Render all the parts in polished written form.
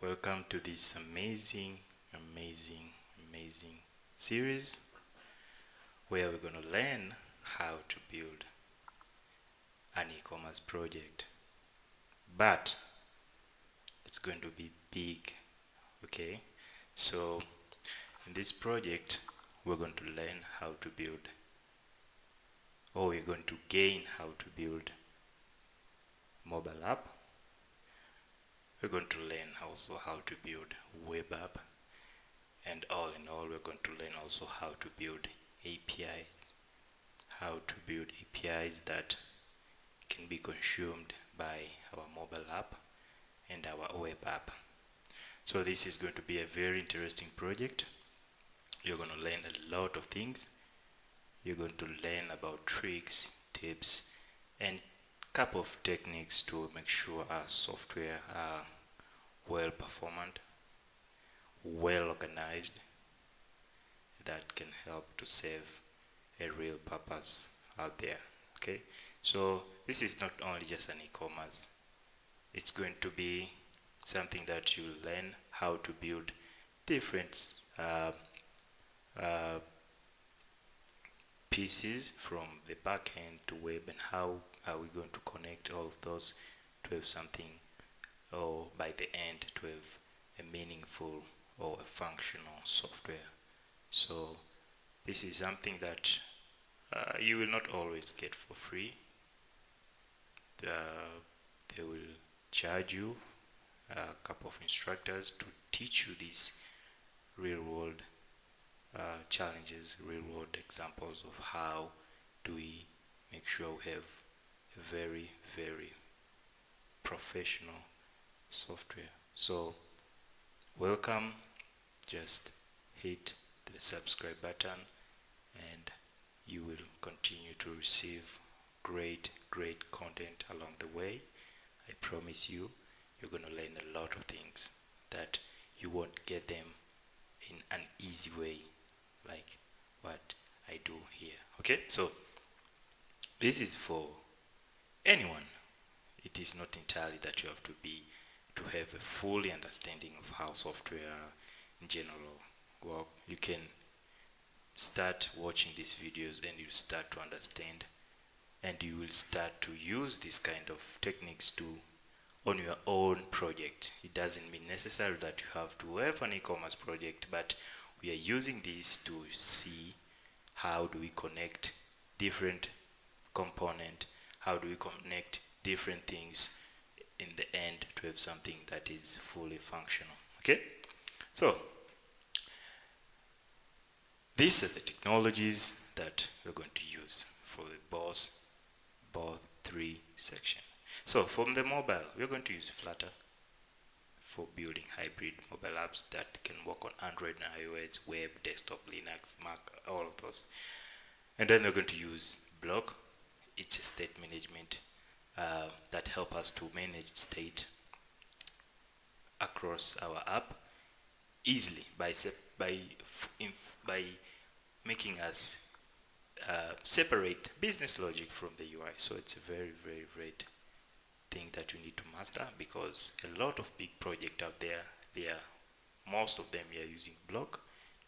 Welcome to this amazing series where we're going to learn how to build an e-commerce project. But it's going to be big, okay? So in this project, we're going to learn how to build, or we're going to gain how to build mobile app. We're going to learn also how to build web app, and all in all, we're going to learn also how to build APIs, that can be consumed by our mobile app and our web app. So this is going to be a very interesting project. You're going to learn a lot of things. You're going to learn about tricks, tips, and couple of techniques to make sure our software are well performant, well organized, that can help to serve a real purpose out there. Okay, so this is not only just an e-commerce, it's going to be something that you learn how to build different pieces from the backend to web, and how are we going to connect all of those to have something, or by the end to have a meaningful or a functional software. So this is something that you will not always get for free. They will charge you a couple of instructors to teach you these real world challenges, real world examples of how do we make sure we have a very professional software. So welcome, just hit the subscribe button and you will continue to receive great content along the way. I promise you, you're going to learn a lot of things that you won't get them in an easy way like what I do here. Okay, so this is for anyone. It is not entirely that you have to have a fully understanding of how software in general work. You can start watching these videos and you start to understand, and you will start to use this kind of techniques on your own project. It doesn't mean necessary that you have to have an e-commerce project, but we are using this to see how do we connect different component, how do we connect different things in the end to have something that is fully functional. Okay, so these are the technologies that we're going to use for the both three section. So from the mobile, we're going to use Flutter for building hybrid mobile apps that can work on Android and iOS, web, desktop, Linux, Mac, all of those. And then we're going to use Block. It's a state management that help us to manage state across our app easily by making us separate business logic from the UI. So it's a very great thing that you need to master, because a lot of big projects out there, most of them are using Block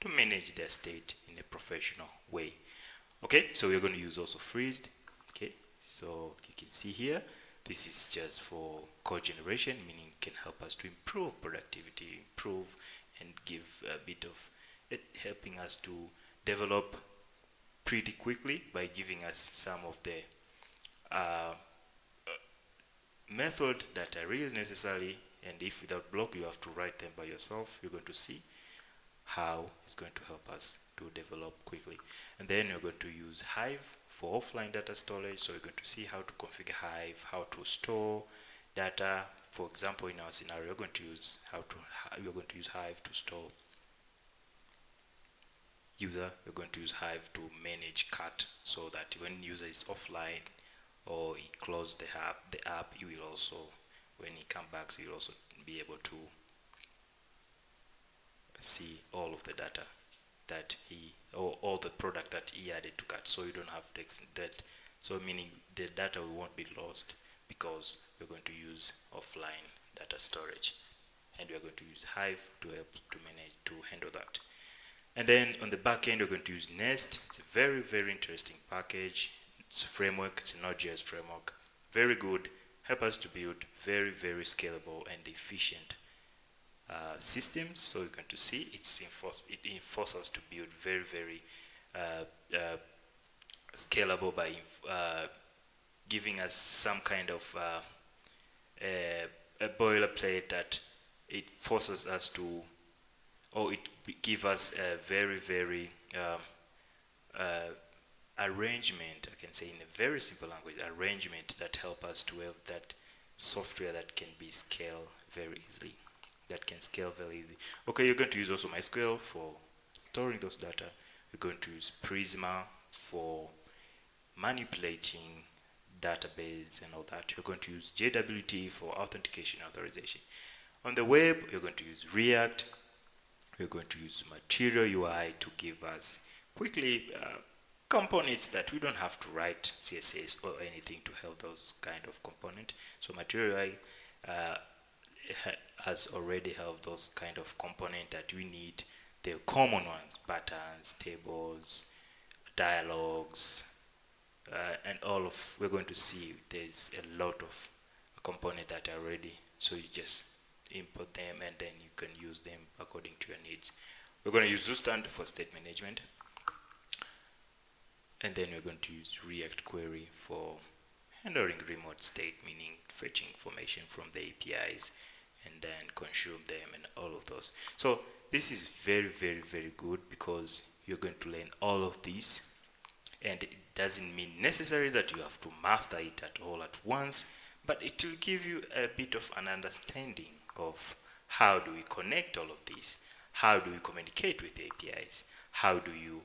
to manage their state in a professional way. Okay, so we're going to use also Freezed. Okay, so you can see here, this is just for code generation, meaning it can help us to improve productivity, improve and give a bit of it, helping us to develop pretty quickly by giving us some of the method that are really necessary, and if without Block you have to write them by yourself. You're going to see how it's going to help us to develop quickly. And then we're going to use Hive for offline data storage. So we're going to see how to configure Hive, how to store data. For example, in our scenario, we're going to use Hive to store user. We're going to use Hive to manage cut, so that when user is offline or he closes the app, you will also, when he comes back, so you'll also be able to see all of the data that or all the product that he added to cart. So you don't have that, so meaning the data won't be lost because we're going to use offline data storage, and we're going to use Hive to help to manage to handle that. And then on the back end, we're going to use Nest. It's a very, very interesting package. It's a framework. It's a Node.js framework. Very good. Help us to build very, very scalable and efficient systems. So you're going to see it enforces us to build very, very scalable by giving us some kind of a boilerplate that it forces us to, or it give us a very, very arrangement, I can say in a very simple language, arrangement that help us to have that software that can be scaled very easily, that can scale very easily. Okay, you're going to use also MySQL for storing those data. You're going to use Prisma for manipulating database and all that. You're going to use JWT for authentication authorization. On the web, you're going to use React. We're going to use Material UI to give us quickly components that we don't have to write CSS or anything to help those kind of component. So Material UI has already helped those kind of component that we need, the common ones, patterns, tables, dialogues, and all of, we're going to see there's a lot of component that are ready, so you just import them and then you can use them according to your needs. We're going to use Zustand for state management, and then we're going to use React Query for handling remote state, meaning fetching information from the APIs and then consume them and all of those. So this is very, very, very good because you're going to learn all of these, and it doesn't mean necessarily that you have to master it at all at once, but it will give you a bit of an understanding of how do we connect all of these, how do we communicate with APIs, how do you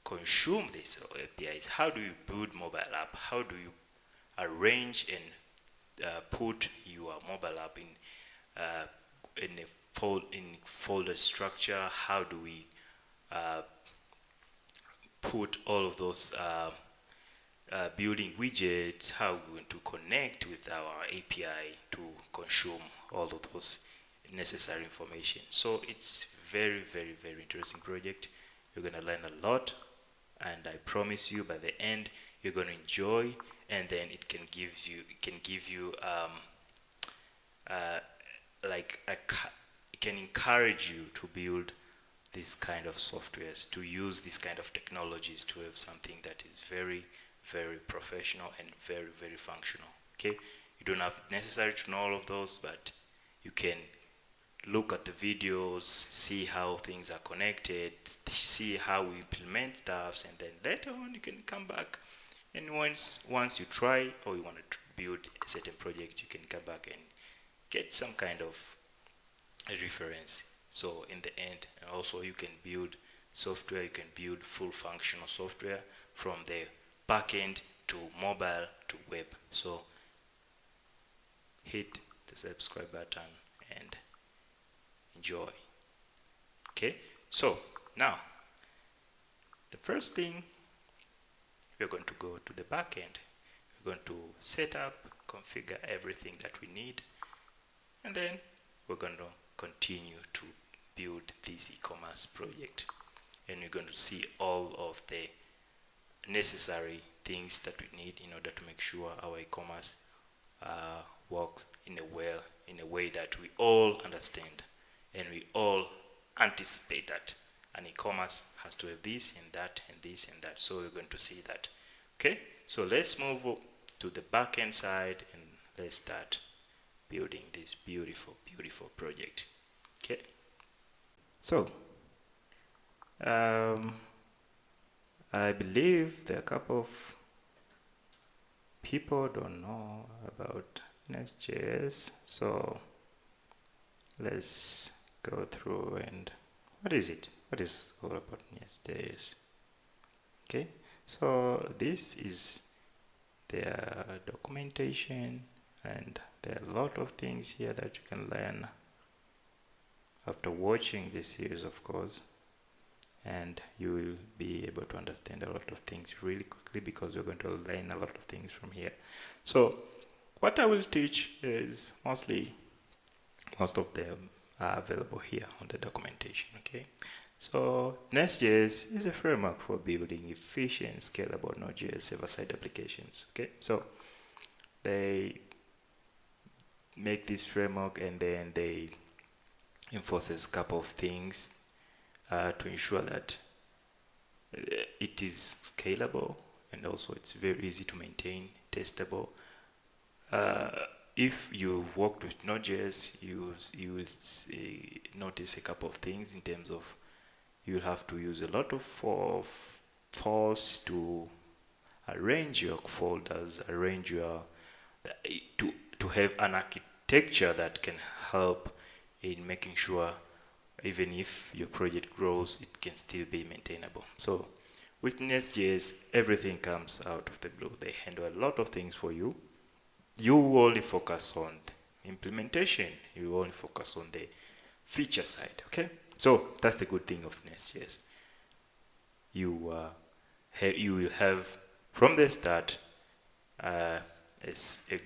consume these APIs, how do you build mobile app, how do you arrange and put your mobile app in a folder structure, how do we put all of those building widgets, how we're going to connect with our API to consume all of those necessary information. So it's very, very, very interesting project. You're going to learn a lot, and I promise you by the end you're going to enjoy, and then it can give you it can encourage you to build this kind of softwares, to use this kind of technologies, to have something that is very, very professional and very, very functional. Okay, you don't have necessarily to know all of those, but you can look at the videos, see how things are connected, see how we implement stuff, and then later on you can come back, and once you try or you want to build a certain project, you can come back and get some kind of a reference. So in the end, and also you can build software, you can build full functional software from the backend to mobile to web. So hit the subscribe button and enjoy. Okay, so now the first thing, we're going to go to the backend. We're going to set up, configure everything that we need, and then we're going to continue to build this e-commerce project, and we're going to see all of the necessary things that we need in order to make sure our e-commerce works in a way that we all understand and we all anticipate that an e-commerce has to have this and that and this and that. So we're going to see that. Okay, so let's move to the backend side and let's start building this beautiful, beautiful project. Okay, so I believe there are a couple of people don't know about NestJS, so let's go through and what is it? What is all about NestJS? Okay, so this is their documentation, and there are a lot of things here that you can learn after watching this series, of course, and you will be able to understand a lot of things really quickly because you're going to learn a lot of things from here. So what I will teach is most of them are available here on the documentation. Okay, so NestJS is a framework for building efficient, scalable Node.js server-side applications. Okay, so they make this framework and then they enforces a couple of things to ensure that it is scalable and also it's very easy to maintain, testable. If you've worked with Node.js, you will notice a couple of things in terms of you'll have to use a lot of force to arrange your folders, arrange your to have an architecture that can help in making sure even if your project grows, it can still be maintainable. So with NestJS, everything comes out of the blue. They handle a lot of things for you. You only focus on the implementation. You only focus on the feature side. Okay, so that's the good thing of NestJS. You will have from the start a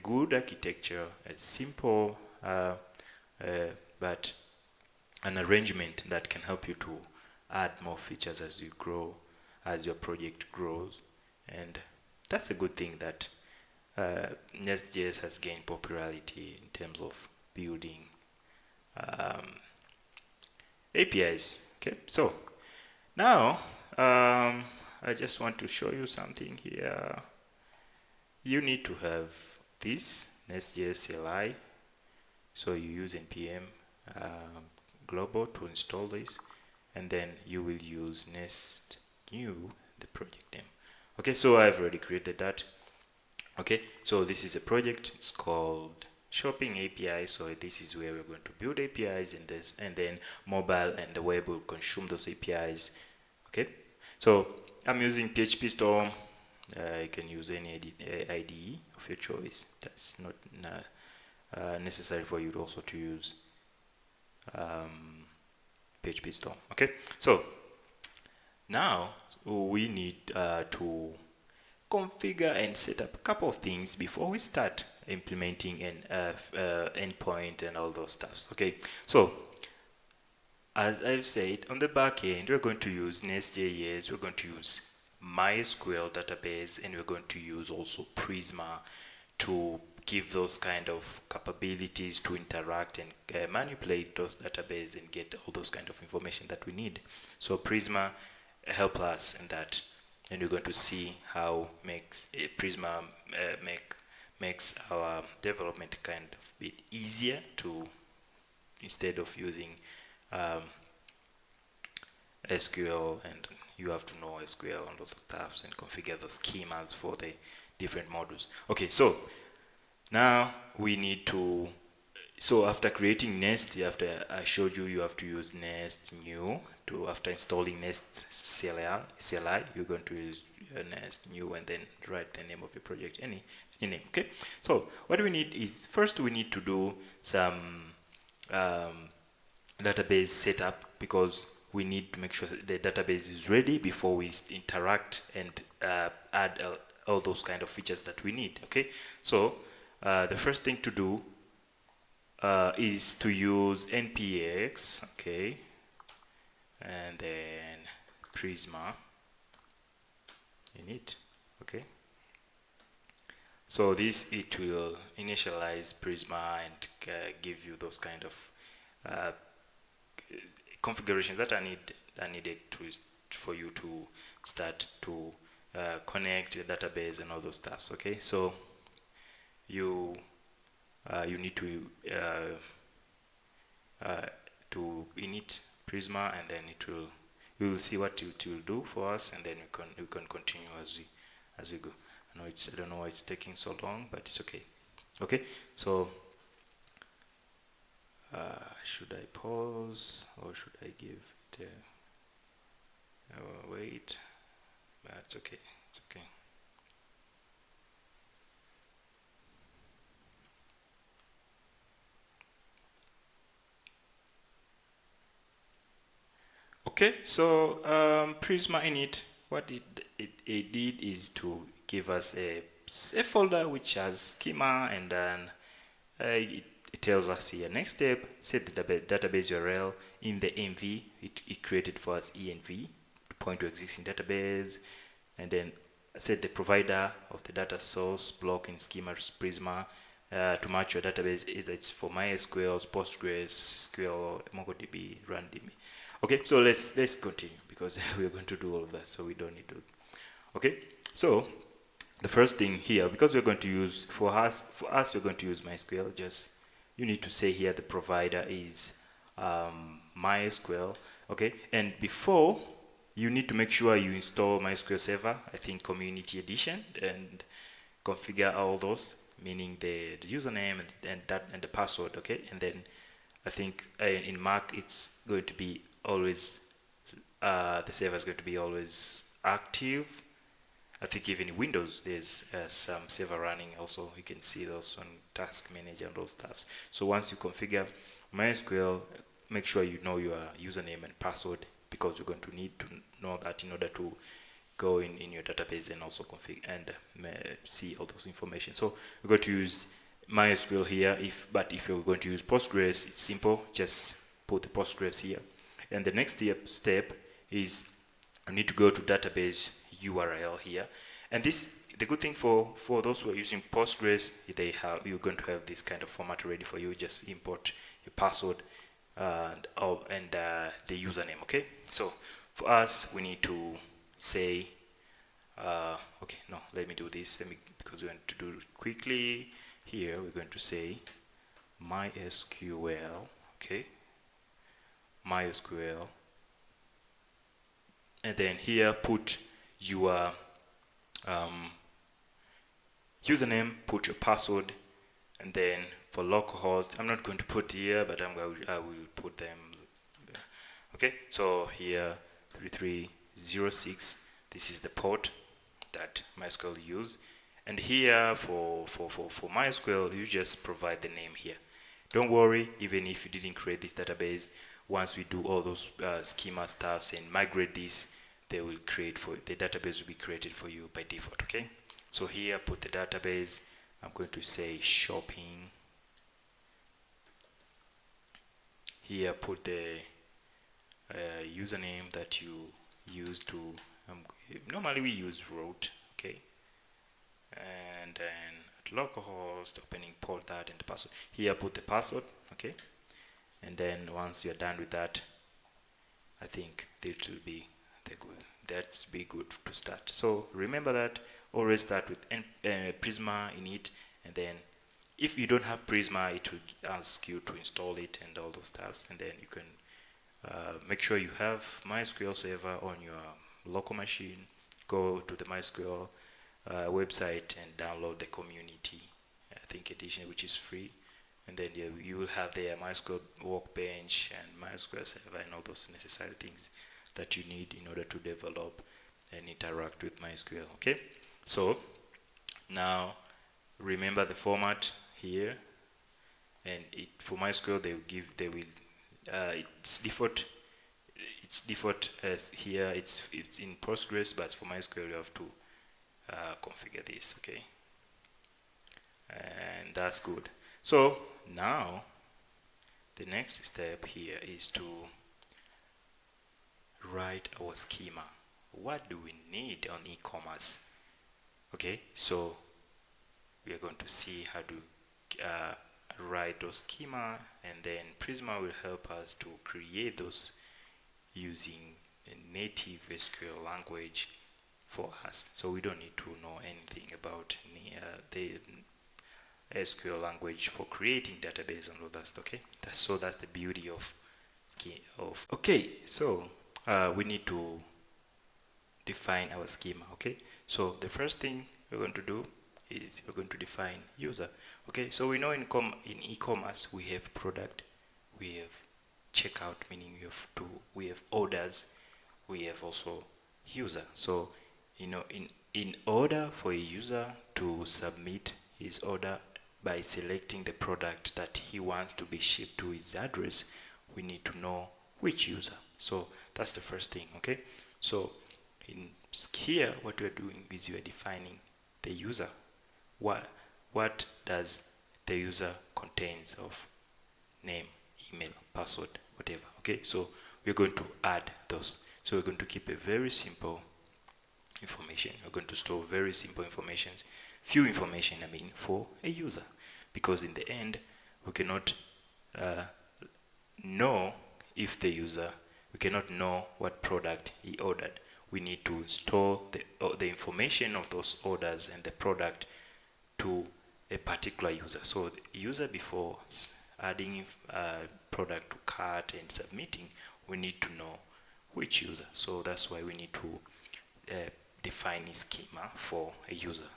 good architecture, a simple but an arrangement that can help you to add more features as you grow, as your project grows. And that's a good thing that NestJS has gained popularity in terms of building APIs. Okay, so now I just want to show you something here. You need to have this NestJS CLI, so you use npm global to install this, and then you will use nest new, the project name. Okay, so I've already created that. Okay, so this is a project, it's called shopping API. So this is where we're going to build APIs, and then mobile and the web will consume those APIs. Okay, so I'm using PHP Storm. You can use any IDE of your choice. That's not necessary for you also to use PHP Storm. Okay, so now we need to configure and set up a couple of things before we start implementing an endpoint and all those stuffs. Okay, so as I've said, on the back end, we're going to use NestJS, we're going to use MySQL database, and we're going to use also Prisma to give those kind of capabilities to interact and manipulate those databases and get all those kind of information that we need. So Prisma help us in that, and we're going to see how Prisma makes our development kind of bit easier to, instead of using SQL, and you have to know SQL and all the stuff and configure the schemas for the different modules. Okay, so now we need to, so after creating Nest, after I showed you, you have to use Nest new to, after installing Nest CLI, you're going to use Nest new and then write the name of your project, any name. Okay, so what we need is, first we need to do some database setup, because we need to make sure that the database is ready before we interact and add all those kind of features that we need. Okay, so the first thing to do is to use npx, okay, and then Prisma in it. Okay, so this, it will initialize Prisma and give you those kind of configurations that are needed for you to start to connect the database and all those stuffs. Okay, so you need to init Prisma, and then we will see what it will do for us, and then we can continue as we go. I don't know why it's taking so long, but it's okay. Okay, so should I pause or should I give it wait? That's okay, it's okay. Okay, so Prisma init, what it did is to give us a a folder which has schema, and then it tells us here, next step, set the database URL in the env. It created for us env to point to existing database, and then set the provider of the data source block in schema Prisma to match your database, either it's for MySQL, Postgres, SQL, MongoDB, RunDB. Okay, so let's continue, because we're going to do all of that, so we don't need to. Okay, so the first thing here, because we're going to use, for us we're going to use MySQL, just you need to say here the provider is MySQL. Okay, and before, you need to make sure you install MySQL Server, I think Community Edition, and configure all those, meaning the username and the password. Okay, and then I think in Mac it's going to be always the server is going to be always active. I think even in Windows there's some server running also. You can see those on Task Manager and those stuffs. So once you configure MySQL, make sure you know your username and password, because you're going to need to know that in order to go in your database and also configure and see all those information. So we're going to use MySQL here. But if you're going to use Postgres, it's simple. Just put the Postgres here. And the next step is you need to go to database URL here. And this, the good thing for those who are using Postgres, you're going to have this kind of format ready for you. Just import your password and the username. Okay, so for us we need to say okay, no, let me do this, because we want to do it quickly. Here we're going to say MySQL. Okay, MySQL, and then here put your username, put your password, and then for localhost, I'm not going to put here, but I will put them. Okay, so here 3306, this is the port that MySQL use, and here for MySQL you just provide the name here. Don't worry, even if you didn't create this database, once we do all those schema stuffs and migrate this, they will create for the database will be created for you by default. Okay, so here put the database. I'm going to say shopping. Here put the username that you use to normally we use root. Okay, and then at localhost, opening port that, and the password. Here put the password. Okay, and then once you're done with that, I think this will be that's be good to start. So remember that always start with Prisma in it, and then if you don't have Prisma, it will ask you to install it and all those stuffs, and then you can make sure you have MySQL server on your local machine. Go to the MySQL website and download the community edition, which is free, and then you will have there MySQL workbench and MySQL server and all those necessary things that you need in order to develop and interact with MySQL. Okay, so now remember the format here, and for MySQL it's default as here it's in Postgres, but for MySQL you have to configure this. Okay, and that's good. So now the next step here is to write our schema. What do we need on e-commerce? Okay, so we are going to see how to write those schema, and then Prisma will help us to create those using a native SQL language for us. So we don't need to know anything about the SQL language for creating database and all that. Okay, that's the beauty of okay. So we need to define our schema. Okay, so the first thing we're going to do is we're going to define user. Okay, so we know in e-commerce we have product, we have checkout, meaning we have orders, we have also user. So in order for a user to submit his order by selecting the product that he wants to be shipped to his address, we need to know which user. So that's the first thing. Okay, so in here what we're doing is we're defining the user. what does the user contains of name, email, password, whatever. Okay, so we're going to add those. So we're going to keep a very simple information. We're going to store very simple information, few information, I mean, for a user, because in the end, we cannot know if the user, we cannot know what product he ordered. We need to store the information of those orders and the product to a particular user. So the user, before adding product to cart and submitting, we need to know which user. So that's why we need to define a schema for a user.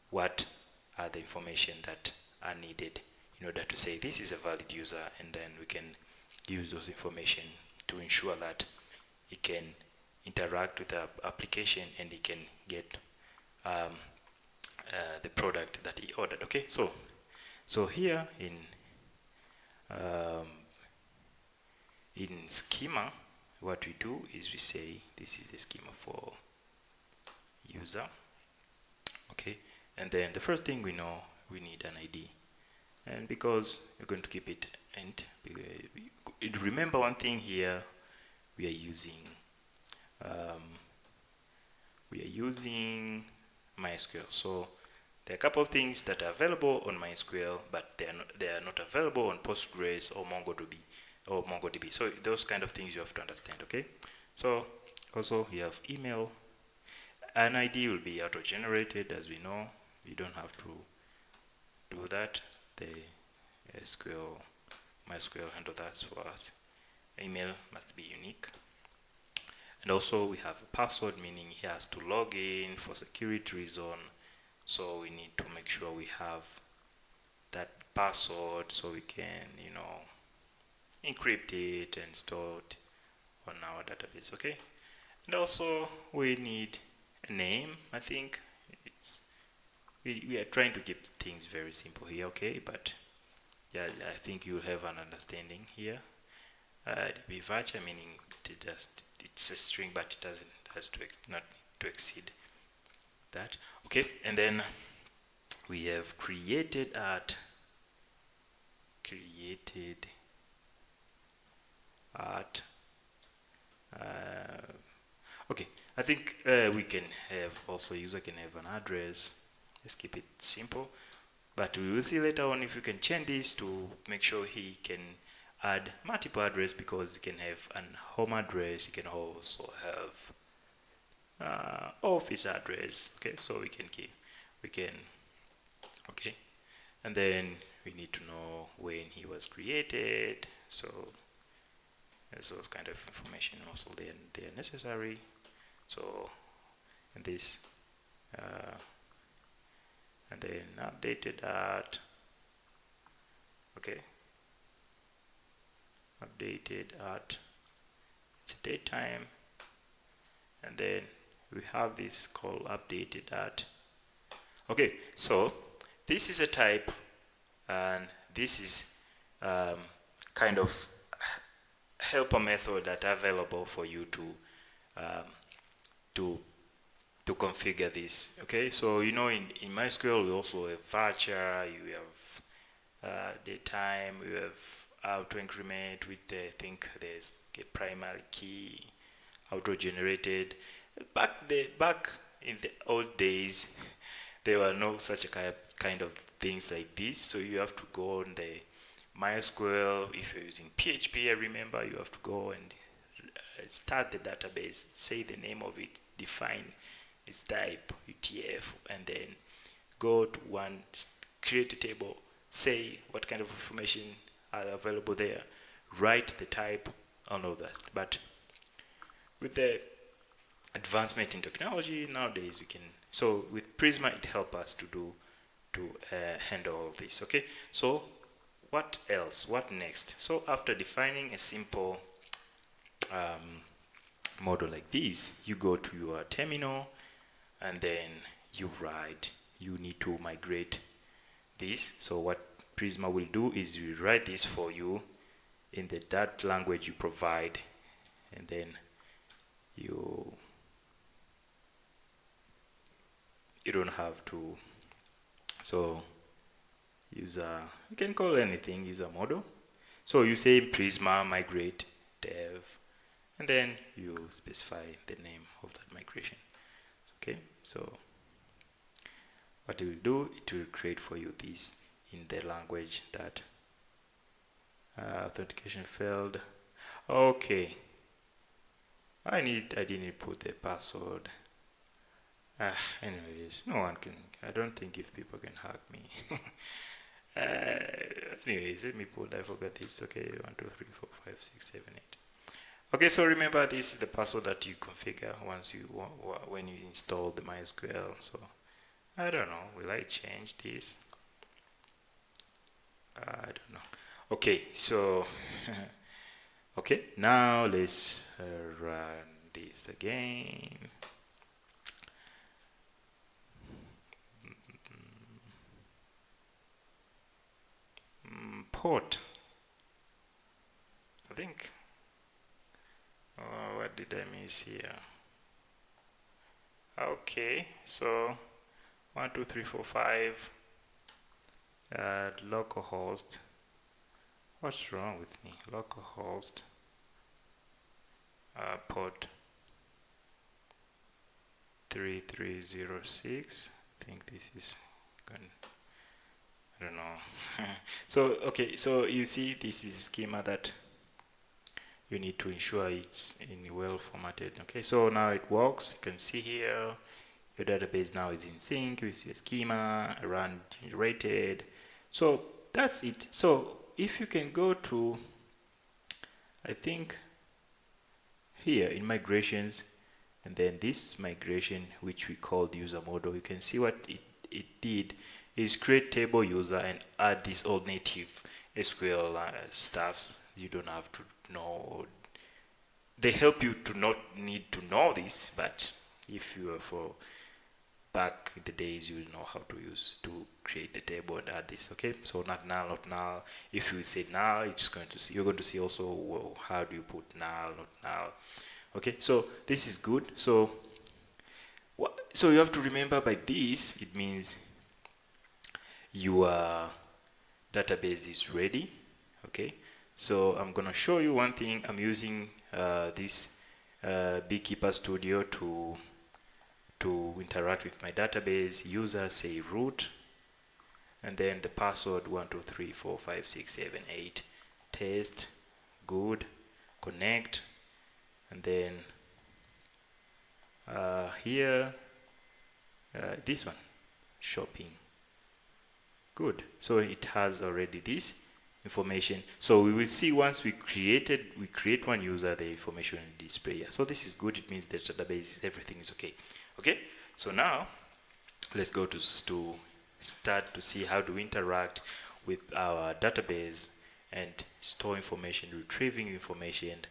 What are the information that are needed in order to say this is a valid user, and then we can use those information to ensure that it can interact with the application and it can get the product that he ordered. Okay, so here in schema, what we do is we say this is the schema for user. Okay, and then the first thing we know, we need an ID, and because we're going to keep it int, remember one thing here, we are using MySQL. So there are a couple of things that are available on MySQL, but they are not available on Postgres or MongoDB. So those kind of things you have to understand. Okay, so also you have email. An ID will be auto-generated, as we know. You don't have to do that. The MySQL handle that for us. Email must be unique. And also we have a password, meaning he has to log in for security reason. So we need to make sure we have that password so we can, encrypt it and store it on our database. Okay. And also we need a name. I think we are trying to keep things very simple here. Okay, but yeah, I think you'll have an understanding here. Be virtual, meaning it's a string, but it doesn't has to not to exceed that. Okay, and then we have created at okay, I think we can have also, user can have an address. Let's keep it simple, but we will see later on if you can change this to make sure he can add multiple address, because you can have an home address, you can also have office address. Okay, so we can okay, and then we need to know when he was created. So there's those kind of information also they are necessary. So and this and then updated at, okay, updated at, it's daytime, and then we have this called updated at. Okay, so this is a type, and this is kind of helper method that are available for you to configure this. Okay, so in MySQL we also have varchar, you have daytime, you have auto increment with I think there's a primary key, auto generated. Back in the old days, there were no such a kind of things like this. So you have to go on the MySQL. If you're using PHP, I remember you have to go and start the database, say the name of it, define its type, UTF, and then go to one, create a table, say what kind of information are available there, write the type, all of that. But with the advancement in technology nowadays, we can, so with Prisma it helps us to handle all this. Okay, so what else, what next? So after defining a simple model like this, you go to your terminal and then you need to migrate this. So what Prisma will do is we write this for you in that language you provide, and then you don't have to So user, you can call anything user model. So you say Prisma migrate dev, and then you specify the name of that migration. Okay, so what it will do, it will create for you this in the language that authentication failed. Okay, I didn't put the password. Anyways, no one can, I don't think if people can hack me. Anyways, let me put, I forgot this. Okay, 1 2 3 4 5 6 7 8. Okay, so remember this is the password that you configure once you when you install the MySQL. So I don't know, will I change this? I don't know. Okay, so okay, now let's run this again. Port, I think. Oh, what did I miss here? Okay, so 1 2 3 4 5 localhost. What's wrong with me? Localhost port 3306. I think this is good. I don't know. So okay, so you see this is a schema that you need to ensure it's in well formatted. Okay, so now it works. You can see here your database now is in sync with your schema, run generated. So that's it. So if you can go to, I think here in migrations, and then this migration which we called user model, you can see what it did is create table user and add this old native SQL stuffs. You don't have to know, they help you to not need to know this, but if you are for back in the days, you will know how to use to create the table and add this. Okay, so not null, not null. If you say null, it's going to see, you're going to see also, well, how do you put null, not null. Okay, so this is good. So so you have to remember by this, it means your database is ready. Okay, so I'm gonna show you one thing. I'm using this Beekeeper Studio to interact with my database. User say root, and then the password 1 2 3 4 5 6 7 8. Test, good, connect, and then here this one, shopping. Good. So it has already this information. So we will see once we create one user, the information will display here. So this is good. It means the database, everything is okay. Okay. So now let's go to start to see how to interact with our database and store information, retrieving information,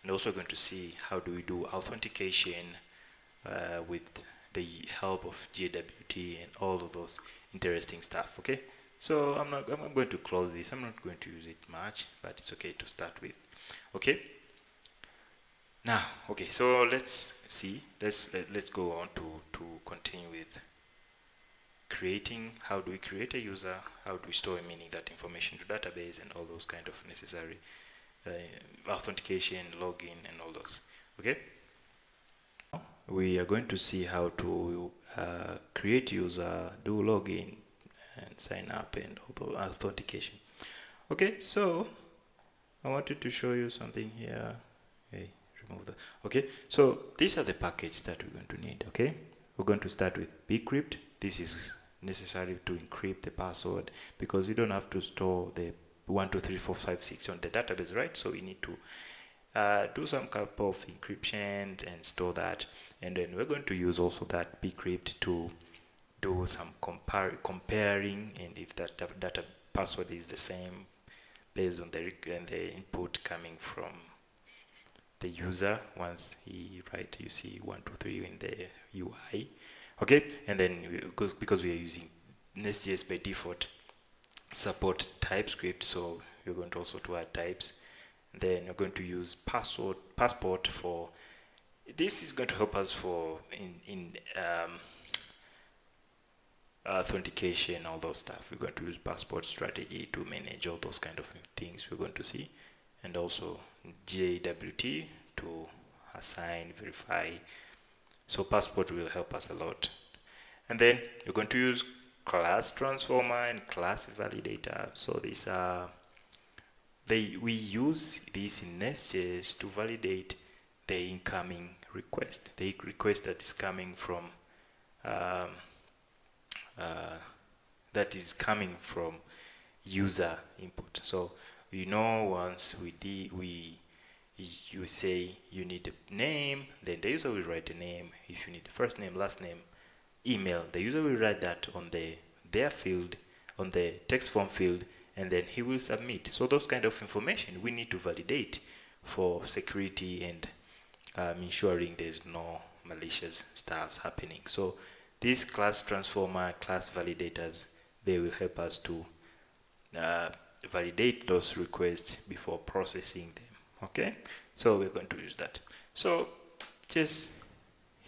and also going to see how do we do authentication with the help of JWT and all of those interesting stuff. Okay, so I'm going to close this. I'm not going to use it much, but it's okay to start with. Okay, now okay, so let's see, let's go on to continue with creating. How do we create a user, how do we store meaning that information to database, and all those kind of necessary authentication, login, and all those. Okay, we are going to see how to create user, do login, and sign up, and all the authentication. Okay, so I wanted to show you something here. Okay, remove that. Okay, so these are the packages that we're going to need. Okay, we're going to start with bcrypt. This is necessary to encrypt the password, because we don't have to store the 1 2 3 4 5 6 on the database, right? So we need to do some couple of encryption and store that, and then we're going to use also that bcrypt to do some comparing, and if that data password is the same based on the input coming from the user. Once he write, you see 1 2 3 in the UI. Okay, and then because we are using NestJS by default support TypeScript, so you're going to also to add types. Then you're going to use passport for this is going to help us for in authentication, all those stuff. We're going to use passport strategy to manage all those kind of things we're going to see, and also JWT to assign, verify. So passport will help us a lot. And then you're going to use class transformer and class validator. So these are we use this in NestJS to validate the incoming request, the request that is coming from user input. So once you say you need a name, then the user will write a name. If you need the first name, last name, email, the user will write that on their field, on the text form field, and then he will submit. So those kind of information we need to validate for security and ensuring there's no malicious stuff happening. So these class transformer, class validators, they will help us to validate those requests before processing them. Okay, so we're going to use that. So just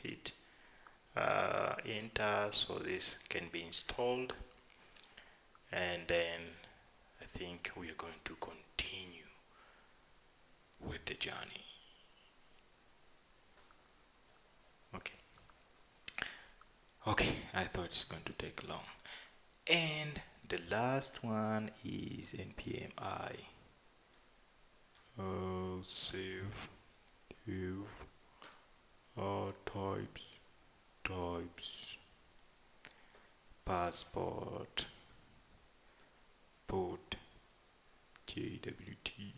hit enter, so this can be installed, and then I think we are going to continue with the journey. Okay, I thought it's going to take long. And the last one is npm I save types passport put JWT.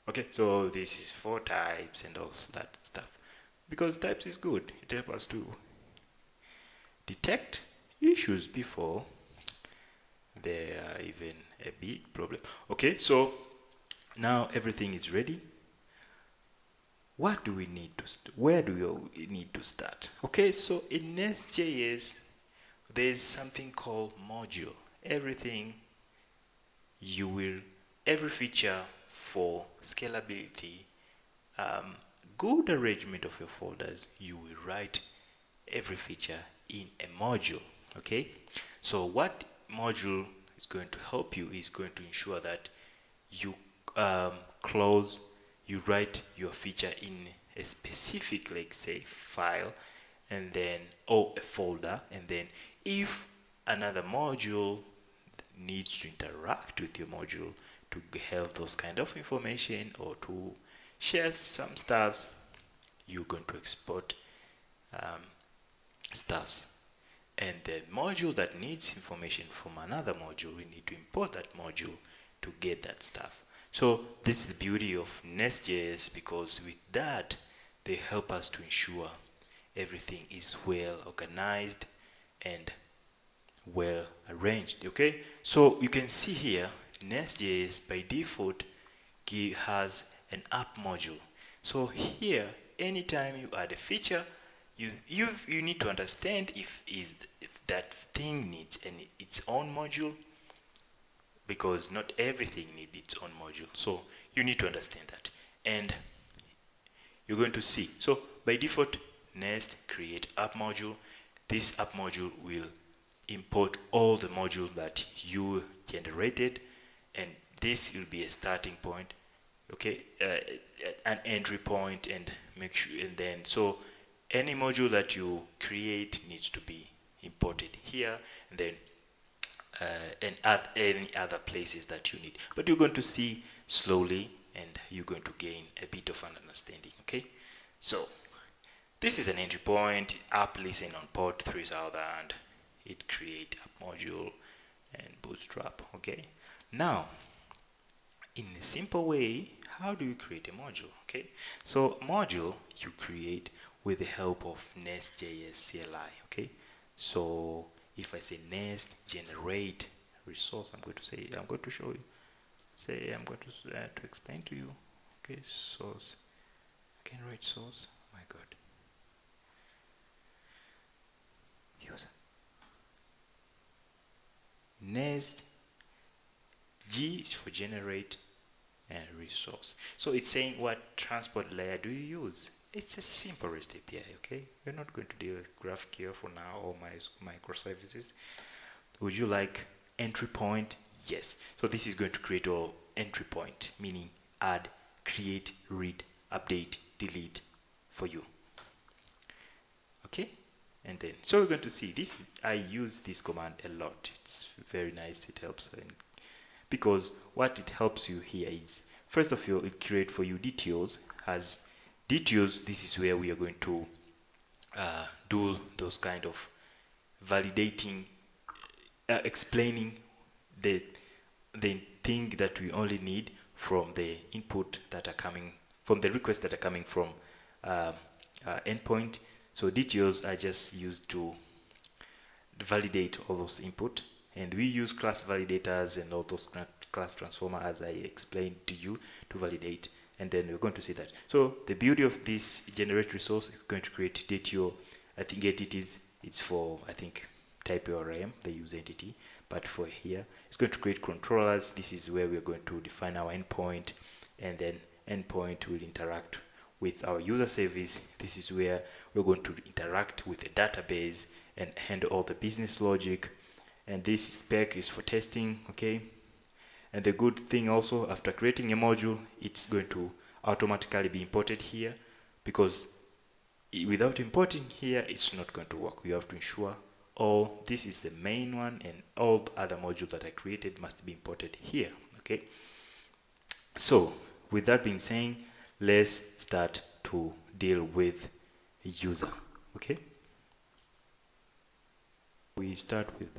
Okay, so this is for types and all that stuff, because types is good. It helps us to detect issues before they are even a big problem. Okay, so now everything is ready. What do we need to where do we need to start? Okay, so in NestJS there's something called module. Every feature for scalability, good arrangement of your folders, you will write every feature in a module. Okay, so what module is going to help you is going to ensure that you write your feature in a specific, like say, file, and then a folder, and then if another module needs to interact with your module to have those kind of information or to share some stuffs, you're going to export stuffs, and the module that needs information from another module, we need to import that module to get that stuff. So this is the beauty of NestJS, because with that they help us to ensure everything is well organized and well arranged. Okay, so you can see here NestJS by default has an app module. So here, anytime you add a feature, you need to understand if that thing needs its own module, because not everything needs its own module. So you need to understand that, and you're going to see. So by default, Nest create app module. This app module will import all the modules that you generated, and this will be a starting point, okay, an entry point, and make sure, and then so any module that you create needs to be imported here, and then and at any other places that you need. But you're going to see slowly, and you're going to gain a bit of an understanding. Okay, so this is an entry point, app listen on port 3000, it create app module and bootstrap. Okay, now in a simple way, how do you create a module? Okay, so module you create with the help of NestJS CLI. Okay, so if I say nest generate resource, I'm going to show you. I'm going to explain to you. Okay, source. I can write source. My God. User. Nest G is for generate and resource. So it's saying what transport layer do you use? it's a simple REST API, okay? We're not going to deal with GraphQL for now or microservices. Would you like entry point? Yes. So this is going to create all entry point, meaning add, create, read, update, delete for you. Okay? And then, so we're going to see this. I use this command a lot. It's very nice. It helps. Because what it helps you here is, first of all, it creates for you details. As details, this is where we are going to do those kind of validating, explaining the thing that we only need from the input that are coming from the requests that are coming from endpoint. So details are just used to validate all those input, and we use class validators and all those class transformer, as I explained to you, to validate. And then we're going to see that. So the beauty of this generate resource is going to create detail. I think entities, it's for, I think, type ORM, they use entity, but for here it's going to create controllers. This is where we're going to define our endpoint, and then endpoint will interact with our user service. This is where we're going to interact with the database and handle all the business logic. And this spec is for testing, okay? And the good thing also, after creating a module, it's going to automatically be imported here, because without importing here, it's not going to work. You have to ensure all, this is the main one, and all other modules that I created must be imported here, okay? So with that being said, let's start to deal with user, okay? We start with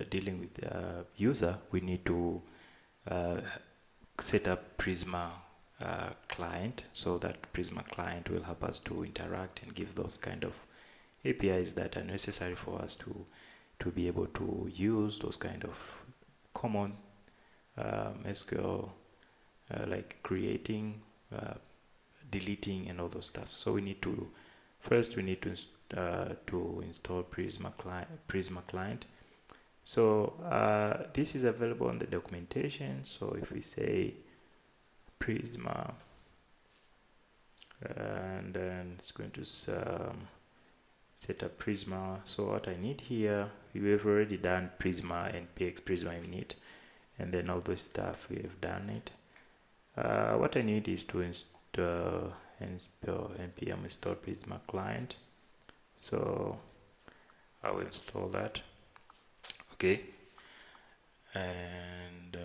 dealing with user. We need to set up Prisma client, so that Prisma client will help us to interact and give those kind of APIs that are necessary for us to be able to use those kind of common SQL, like creating, deleting, and all those stuff. So we need to first install Prisma client. So this is available on the documentation. So if we say Prisma, and then it's going to set up Prisma. So what I need here, we have already done Prisma and PX Prisma init, and then all this stuff we have done it. What I need is to install npm install Prisma client. So I will install that. Okay, and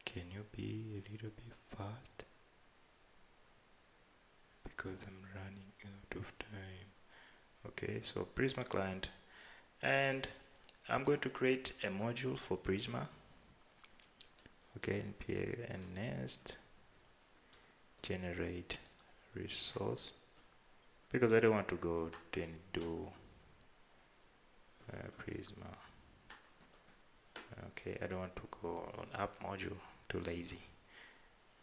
can you be a little bit fast, because I'm running out of time. Okay, so Prisma client, and I'm going to create a module for Prisma. Okay, npm and nest generate resource, because I don't want to go and do Prisma. Okay, I don't want to go on app module, too lazy.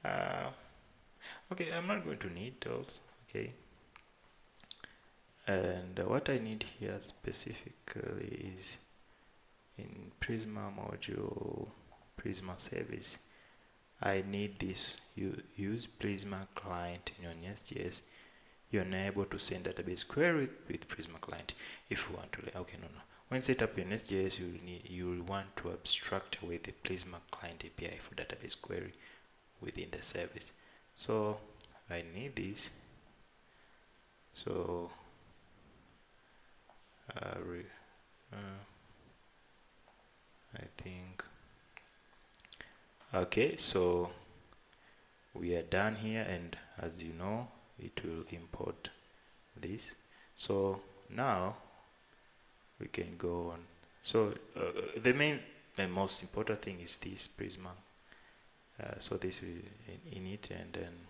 Okay, I'm not going to need those. Okay, and what I need here specifically is in Prisma module, Prisma service, I need this. You use Prisma client in your NestJS. You are now able to send database query with Prisma client. If you want to, okay, no. When set up your NestJS, you will want to abstract away the Prisma client API for database query within the service. So I need this. So I think, okay, so we are done here, and as you know, it will import this. So now we can go on. So the main and most important thing is this Prisma. So this will in it, and then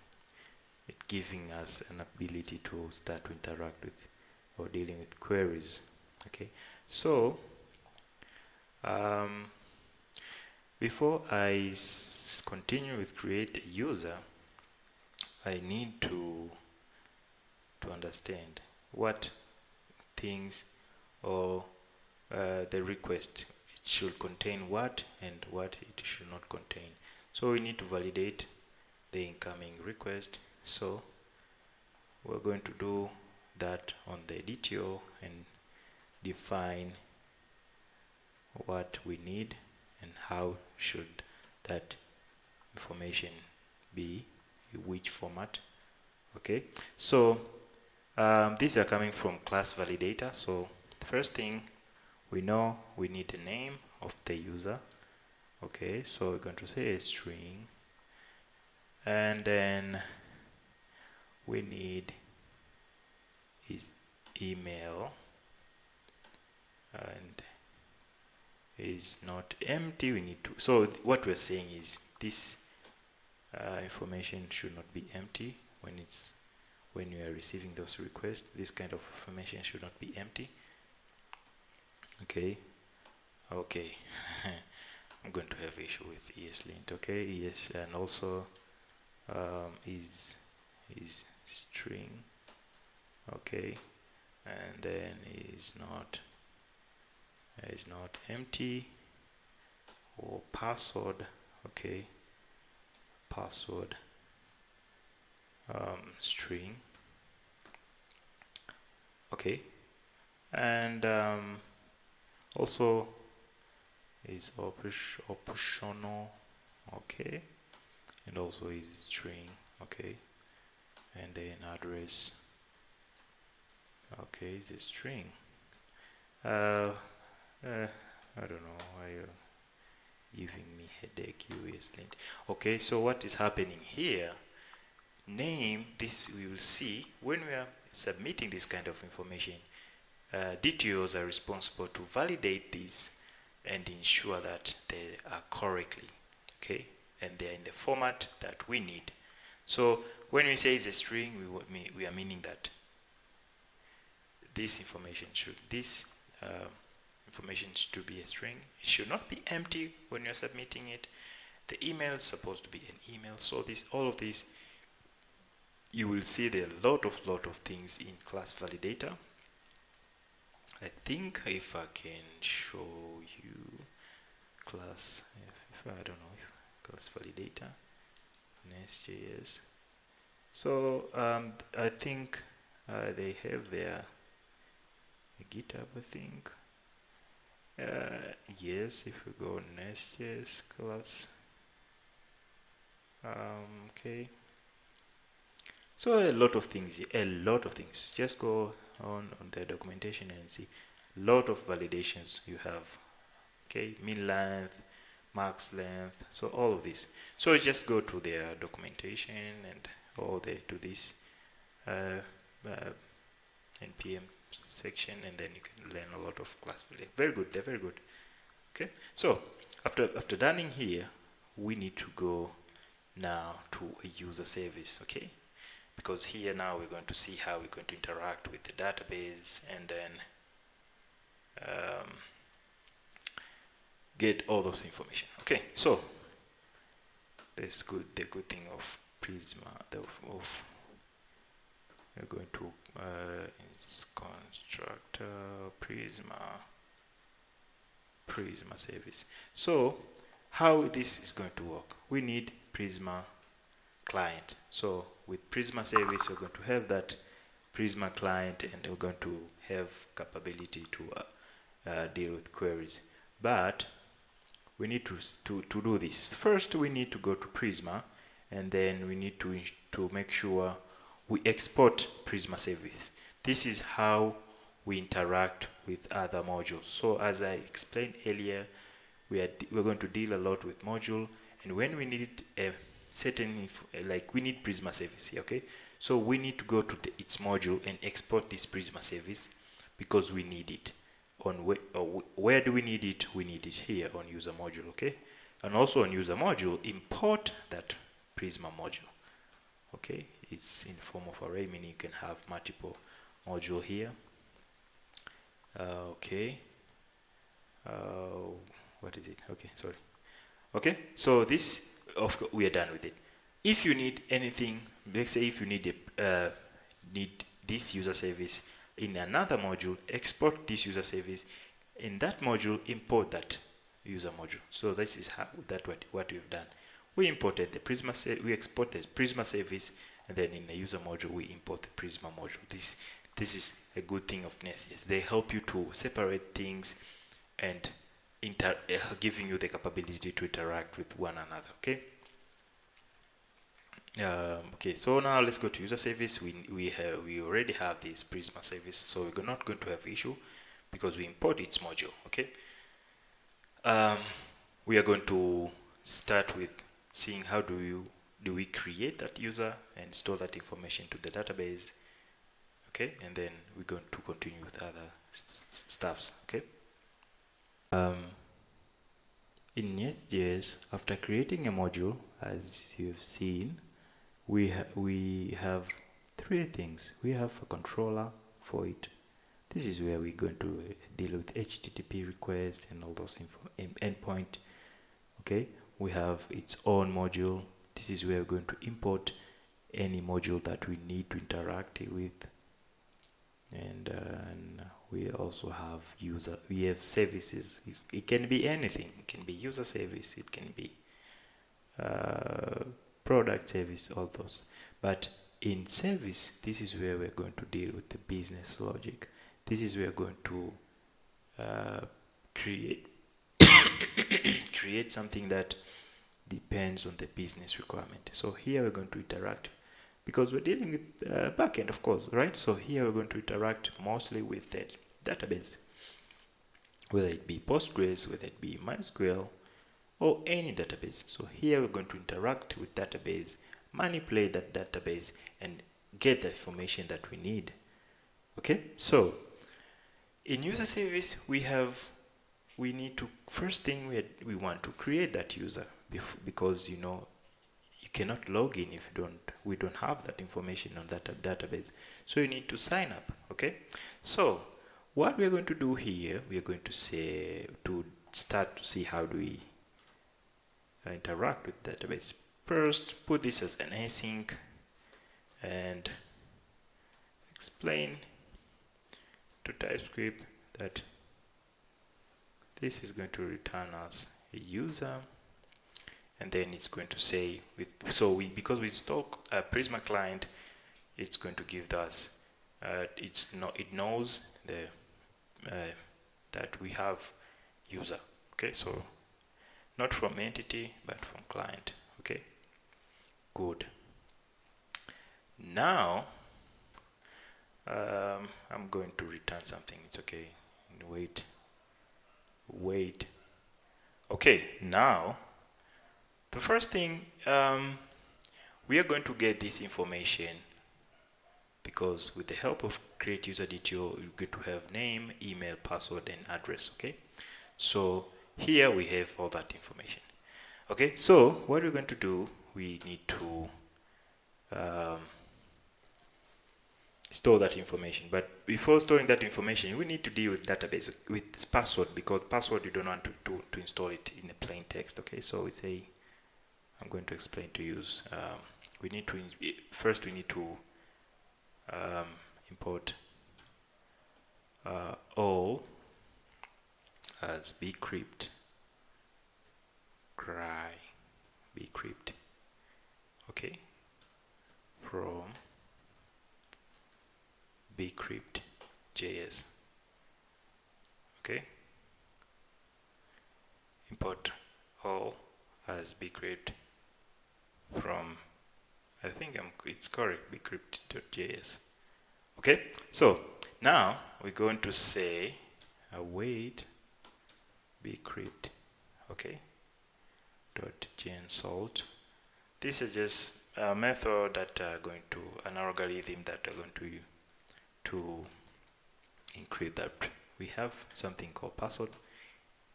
it giving us an ability to start to interact with or dealing with queries. Okay, so before I continue with create a user, I need to understand what things or the request should contain what and what it should not contain. So we need to validate the incoming request. So we're going to do that on the DTO and define what we need and how should that information be, in which format. Okay, so these are coming from class validator. So the first thing, we know we need the name of the user. Okay, so we're going to say a string, and then we need his email, and is not empty. We need to, so what we're saying is this information should not be empty when you are receiving those requests. This kind of information should not be empty. Okay. I'm going to have issue with ESLint. Okay, ES, and also is string. Okay, and then is not empty, or password. Okay, password string. Okay, and also is optional. Okay, and also is string. Okay, and then address. Okay, is a string. I don't know why you're giving me headache, ESLint. Okay, so what is happening here? Name, this we will see when we are submitting this kind of information. DTOs are responsible to validate these and ensure that they are correctly, okay, and they are in the format that we need. So when we say it's a string, we are meaning that this information should be a string. It should not be empty when you're submitting it. The email is supposed to be an email. So all of this, you will see there are a lot of things in class validator. I think if I can show you class, if I don't know, class validator, NestJS. So I think they have their GitHub, I think. Yes, if we go NestJS class. Okay. So a lot of things. Just go on the documentation and see a lot of validations you have. Okay, min length, max length, so all of this. So just go to their documentation and all they do this npm section, and then you can learn a lot of class validation. Very good, they're very good. Okay, so after done here, we need to go now to a user service. Okay, because here now we're going to see how we're going to interact with the database and then get all those information. Okay, so that's good. The good thing of Prisma, we're going to constructor Prisma service. So how this is going to work? We need Prisma client. So with Prisma service, we're going to have that Prisma client, and we're going to have capability to deal with queries. But we need to do this. First, we need to go to Prisma, and then we need to make sure we export Prisma service. This is how we interact with other modules. So as I explained earlier, we're going to deal a lot with module, and when we need a certain, like we need Prisma service here, okay? So we need to go to its module and export this Prisma service because we need it. On where do we need it? We need it here on user module, okay? And also on user module, import that Prisma module, okay? It's in form of array, meaning you can have multiple module here. Okay. What is it? Okay, sorry. Okay, so this, of course, we are done with it. If you need anything, let's say if you need this user service in another module, export this user service. In that module, import that user module. So this is what we've done. We imported the Prisma, we export the Prisma service, and then in the user module we import the Prisma module. This is a good thing of NestJS. They help you to separate things and giving you the capability to interact with one another. Okay. Okay, so now let's go to user service. We already have this Prisma service, so we're not going to have issue because we import its module. Okay. We are going to start with seeing how do we create that user and store that information to the database. Okay, and then we're going to continue with other stuffs. Okay. In NestJS, after creating a module, as you've seen, we have three things. We have a controller for it. This is where we're going to deal with HTTP requests and all those endpoint. Okay, we have its own module. This is where we're going to import any module that we need to interact with. And we also have we have services. It can be anything. It can be user service, it can be product service, all those. But in service, this is where we're going to deal with the business logic. This is where we're going to create create something that depends on the business requirement. So here we're going to interact, because we're dealing with backend, of course, right? So here we're going to interact mostly with the database, whether it be Postgres, whether it be MySQL, or any database. So here we're going to interact with database, manipulate that database, and get the information that we need. Okay, so in user service, we need to, first thing we want to create that user, because you cannot log in if we don't have that information on that database. So you need to sign up. Okay, so what we're going to do here, we are going to start to see how do we interact with database. First, put this as an async and explain to TypeScript that this is going to return us a user, and then it's going to say because we install a Prisma client, it's going to give us it knows that we have user. Okay, so not from entity but from client. Okay, good. Now I'm going to return something. It's okay. Wait. Okay, now the first thing, we are going to get this information because with the help of create user detail, you're going to have name, email, password, and address. Okay, so here we have all that information. Okay, so what we're going to do, we need to store that information. But before storing that information, we need to deal with database with password, because password you don't want to install it in a plain text. Okay, so we say, I'm going to explain to you. We need to import all as bcrypt bcrypt. Okay, from bcrypt.js. Okay, import all as bcrypt from, I think it's correct, bcrypt.js. Okay, so now we're going to say await bcrypt. Okay, .gensalt. This is just a method that are going to, an algorithm that are going to encrypt that. We have something called password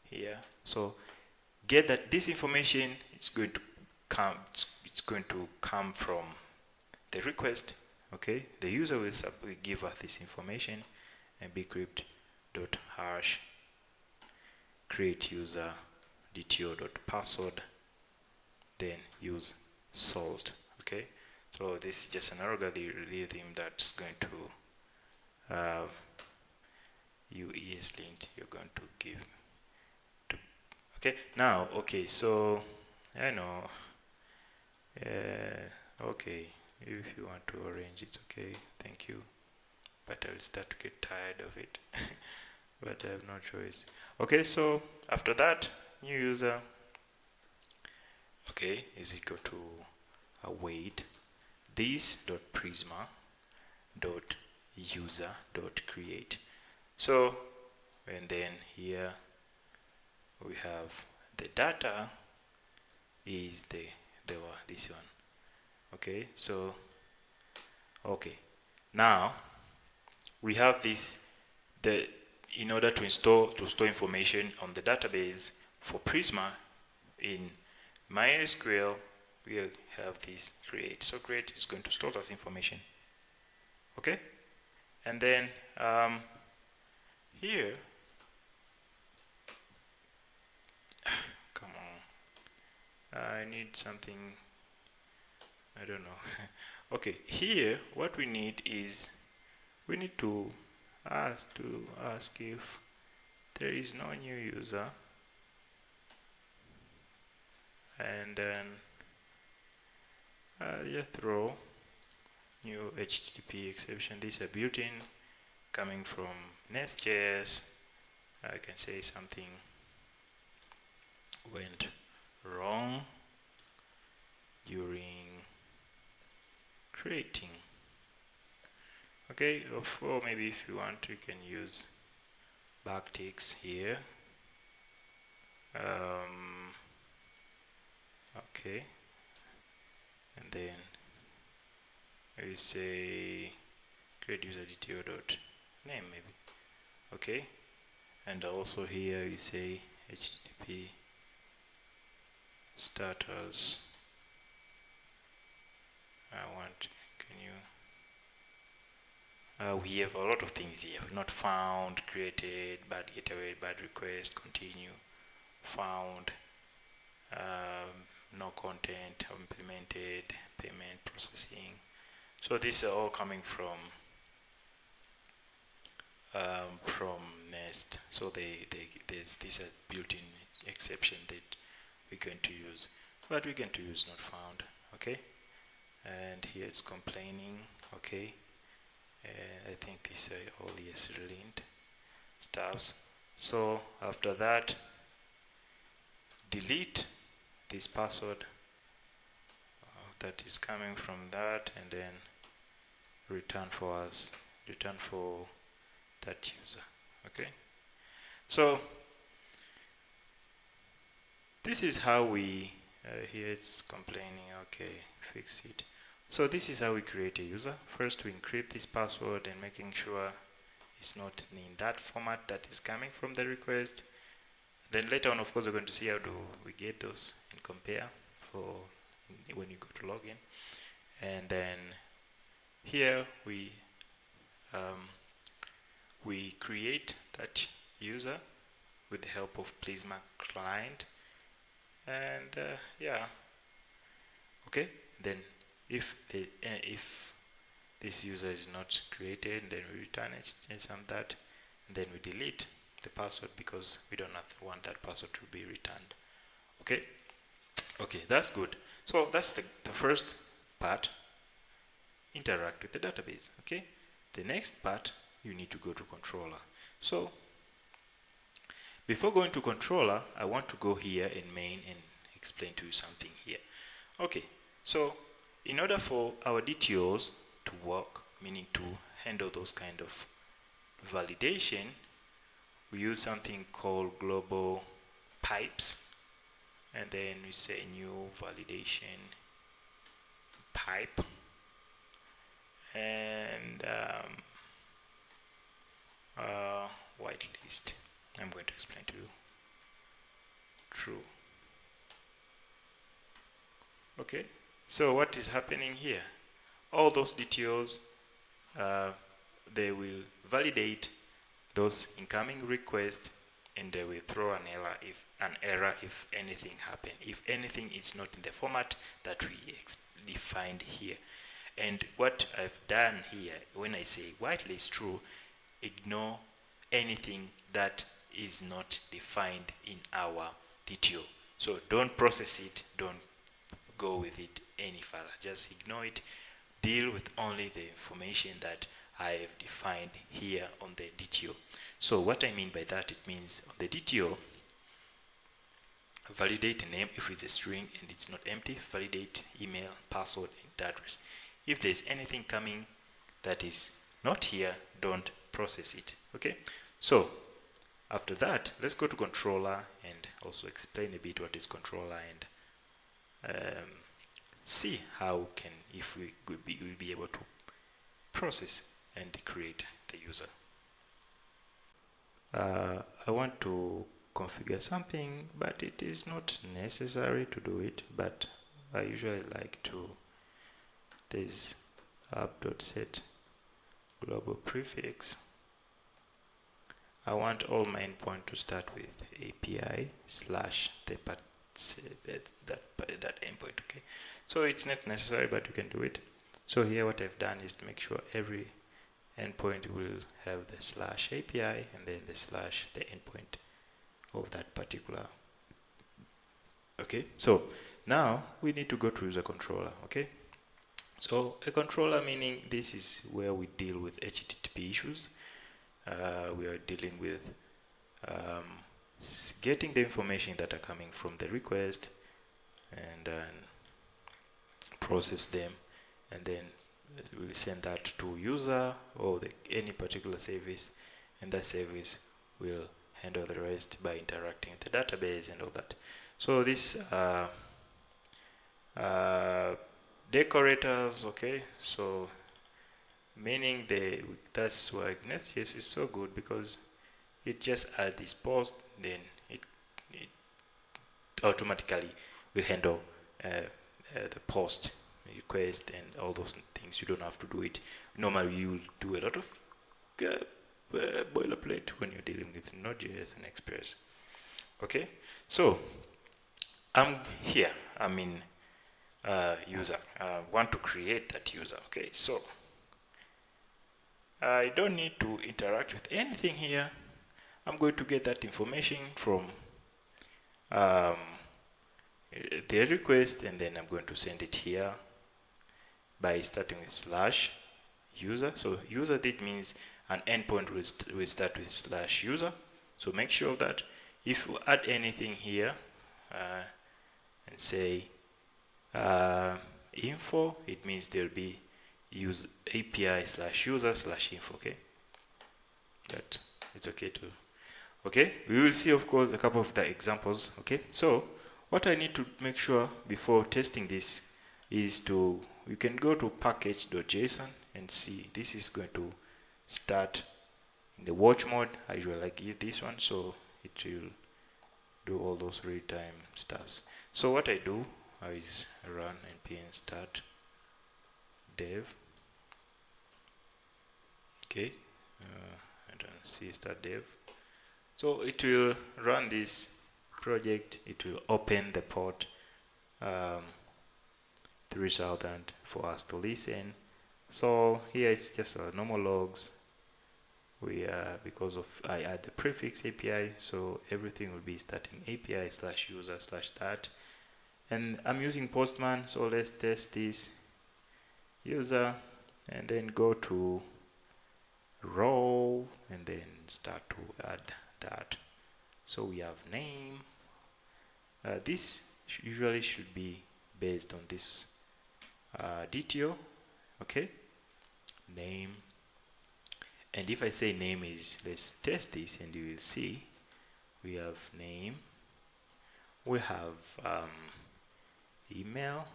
here. So get that this information, it's going to come from the request. Okay, the user will give us this information, and bcrypt.hash create user dto.password, then use salt. Okay, so this is just an algorithm that's going to ESLint you're going to give to. Okay, now, okay, so I know, okay, if you want to arrange, it's okay, thank you, but I'll start to get tired of it, but I have no choice. Okay, so after that, new user, okay, is equal to await this dot prisma dot user dot create. So, and then here we have the data is this one. Okay, so okay, now we have this in order to store information on the database for Prisma in MySQL, we have this create. So create is going to store this information. Okay, and then here, come on, I need something. I don't know. Okay, here what we need is we need to ask if there is no new user, and then you throw new HTTP exception. This is a built-in coming from NestJS. I can say something went wrong during creating. Okay, or maybe if you want, you can use backticks here. Okay, and then you say create user detail dot name maybe. Okay, and also here you say HTTP status. We have a lot of things here. Not found, created, bad getaway, bad request, continue, found, no content, implemented, payment, processing. So these are all coming from Nest. So there's this built-in exception that we're going to use, but we're going to use not found. Okay, and here it's complaining. Okay, I think these are all ESLint stuffs. So after that, delete this password that is coming from that, and then return for that user. Okay, so this is how we here it's complaining. Okay, fix it. So this is how we create a user. First we encrypt this password and making sure it's not in that format that is coming from the request. Then later on, of course, we're going to see how do we get those and compare for when you go to login. And then here we create that user with the help of Prisma client, and yeah, okay. Then if this user is not created, then we return it and that, and then we delete the password because we don't want that password to be returned. Okay, okay, that's good. So that's the first part. Interact with the database. Okay, the next part, you need to go to controller. So before going to controller, I want to go here in main and explain to you something here. Okay, so in order for our DTOs to work, meaning to handle those kind of validation, we use something called global pipes, and then we say new validation pipe, and whitelist. I'm going to explain to you. True. Okay, so what is happening here? All those DTOs, they will validate those incoming requests, and they will throw an error if anything happen. If anything is not in the format that we defined here. And what I've done here, when I say whitelist true, ignore anything that is not defined in our DTO. So don't process it, don't go with it any further, just ignore it. Deal with only the information that I have defined here on the DTO. So what I mean by that, it means on the DTO, validate a name if it's a string and it's not empty, validate email, password, and address. If there's anything coming that is not here, don't process it. Okay, so after that, let's go to controller and also explain a bit what is controller and see how can, if we will be able to process and create the user. I want to configure something, but it is not necessary to do it, but I usually like to, there's app.set global prefix. I want all my endpoint to start with API slash that endpoint. Okay, so it's not necessary, but you can do it. So here what I've done is to make sure every endpoint will have the slash API and then the slash the endpoint of that particular. Okay, so now we need to go to user controller. Okay, so a controller, meaning this is where we deal with HTTP issues. We are dealing with getting the information that are coming from the request and process them, and then we'll send that to user or any particular service, and that service will handle the rest by interacting with the database and all that. So these decorators, okay, so meaning that's why NestJS is so good, because it just adds this post, then it automatically will handle the post request and all those things. You don't have to do it. Normally you'll do a lot of boilerplate when you're dealing with Node.js and Express. Okay, so I'm here, I'm in user. I want to create that user. Okay, so I don't need to interact with anything here. I'm going to get that information from the request, and then I'm going to send it here by starting with slash user. So user, that means an endpoint will start with slash user. So make sure that if you add anything here and say info, it means there'll be use API slash user slash info. Okay, but it's okay to. Okay, we will see of course a couple of the examples. Okay, so what I need to make sure before testing this is to, you can go to package.json and see this is going to start in the watch mode. I usually like this one, so it will do all those real-time stuffs. So what I do is run npm start dev. Okay, I don't see start dev. So it will run this project, it will open the port 3000 for us to listen. So here it's just normal logs. We because of I add the prefix API, so everything will be starting API slash user slash that. And I'm using Postman, so let's test this user and then go to row and then start to add that. So we have name. This usually should be based on this DTO. Okay, name. And if I say name is, let's test this and you will see we have name, we have email,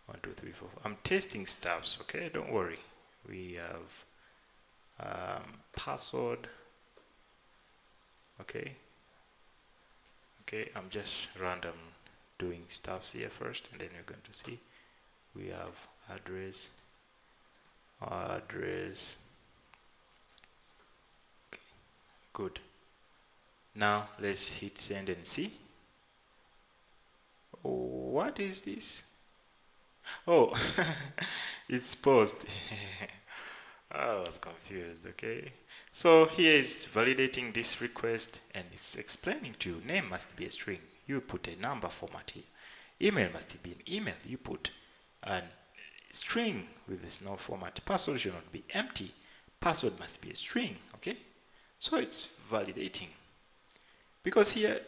1 2 3 4 I'm testing stuffs. Okay, don't worry. We have password. Okay, I'm just random doing stuffs here first, and then you're going to see we have address. Okay, good. Now let's hit send and see. What is this? Oh, it's post. I was confused. Okay, so here is validating this request, and it's explaining to you name must be a string, you put a number format here. Email must be an email, you put an string with this no format. Password should not be empty, password must be a string. Okay, so it's validating because here,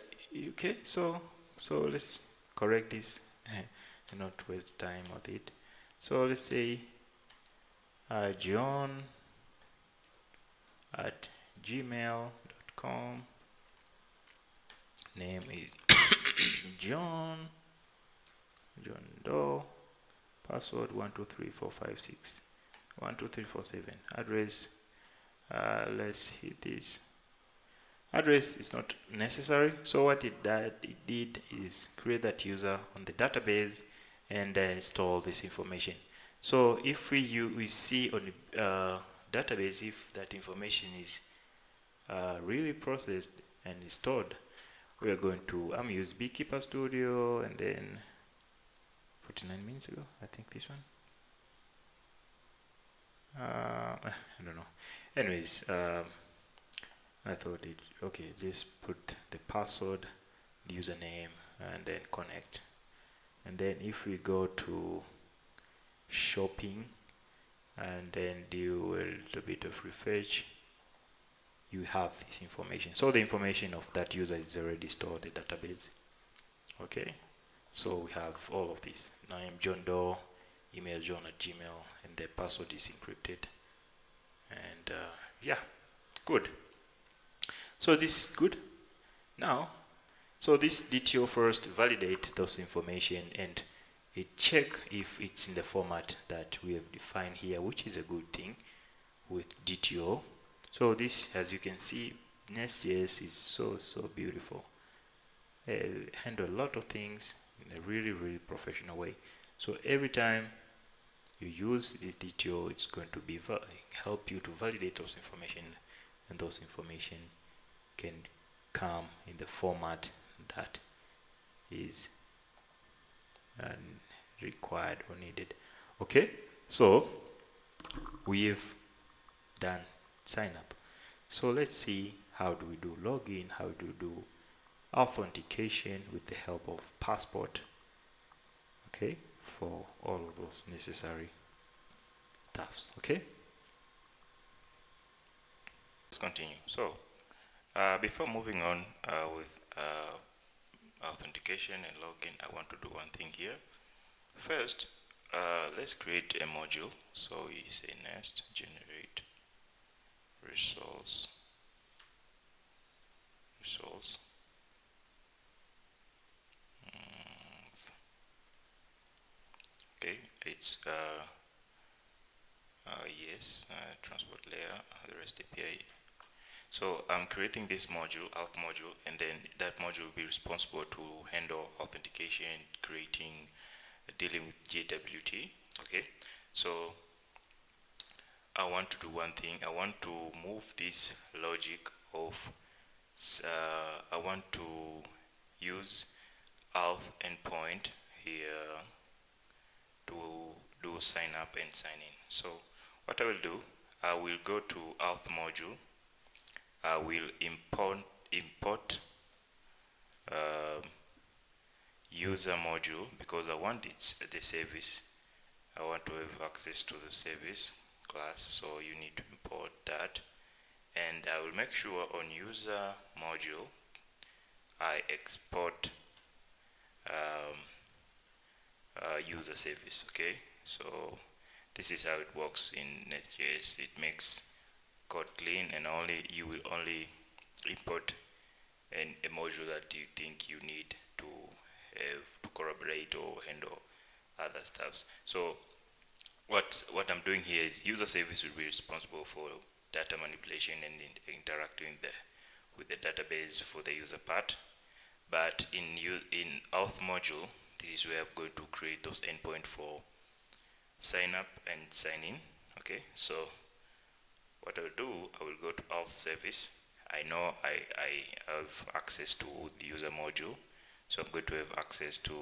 okay, so let's correct this and not waste time with it. So let's say John at gmail.com, name is John Doe, password 123456 12347, address, let's hit this. Address is not necessary, so what it did is create that user on the database and install this information. So if we see on the database, if that information is really processed and stored, we are going to use Beekeeper Studio, and then 49 minutes ago, I think this one. I don't know. Anyways, I thought it, okay, just put the password, the username, and then connect. And then if we go to shopping and then do a little bit of refresh, you have this information. So the information of that user is already stored in the database. Okay, so we have all of this. Name John Doe, email John at Gmail, and the password is encrypted. And yeah, good. So this is good. Now, so this DTO first validate those information and it check if it's in the format that we have defined here, which is a good thing with DTO. So this, as you can see, NestJS is so beautiful. Handle a lot of things in a really professional way. So every time you use this DTO, it's going to be help you to validate those information, and those information can come in the format that is required or needed. Okay, so we've done sign up. So let's see, how do we do login, how do we do authentication with the help of passport, okay, for all of those necessary stuffs. Okay, let's continue. So before moving on with authentication and login, I want to do one thing here. First, let's create a module. So we say nest generate resource. Okay, it's yes, transport layer, the REST API. So I'm creating this module, auth module, and then that module will be responsible to handle authentication, creating, dealing with JWT. Okay, so I want to do one thing. I want to move this logic of, I want to use auth endpoint here to do sign up and sign in. So what I will do, I will go to auth module. I will import user module because I want the service. I want to have access to the service class, so you need to import that. And I will make sure on user module I export user service. Okay, so this is how it works in NestJS. It makes code clean, and you will only import a module that you think you need to have to corroborate or handle other stuffs. So what I'm doing here is user service will be responsible for data manipulation and interacting with the database for the user part. But in auth module, this is where I'm going to create those endpoint for sign up and sign in. Okay, so what I will do, I will go to auth service. I know I have access to the user module, so I'm going to have access to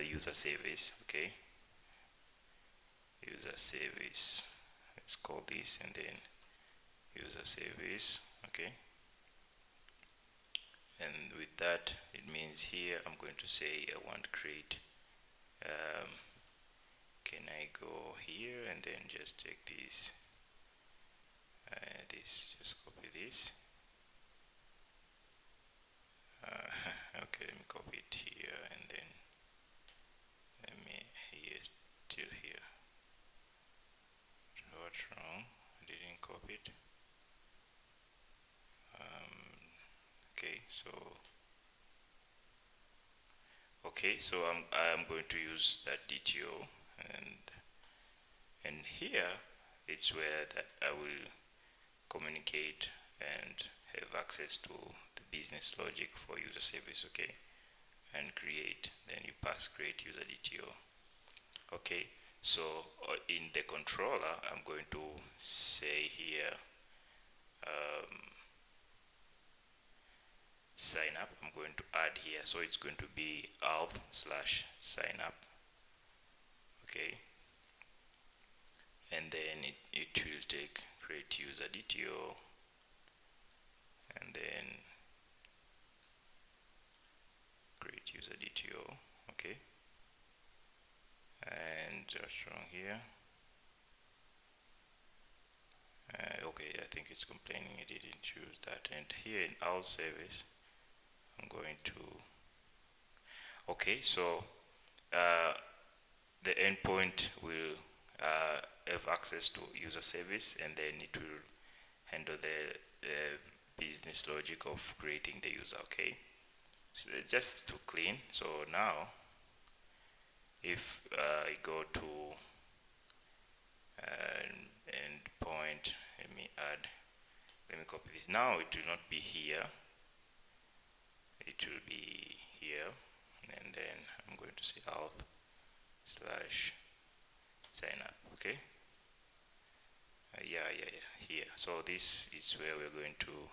user service. Okay, user service. let's call this, and then user service. Okay, and with that it means here I'm going to say I want create can I go here and then just take this just copy this okay, let me copy it here and then let me here till here. What's wrong? I didn't copy it. Okay, so I'm going to use that DTO, and here it's where that I will communicate and have access to the business logic for user service. Okay, and create, then you pass create user DTO. Okay, so in the controller I'm going to say here sign up. I'm going to add here, so it's going to be auth slash sign up. Okay, and then it will take create user DTO, and then create user DTO. Okay, and just wrong here. Okay, I think it's complaining it didn't use that. And here in auth service I'm going to, okay, so the endpoint will have access to user service, and then it will handle the business logic of creating the user. Okay, so just to clean, so now if I go to endpoint, let me copy this. Now it will not be here, it will be here, and then I'm going to say auth slash sign up. Okay, yeah, here. So this is where we're going to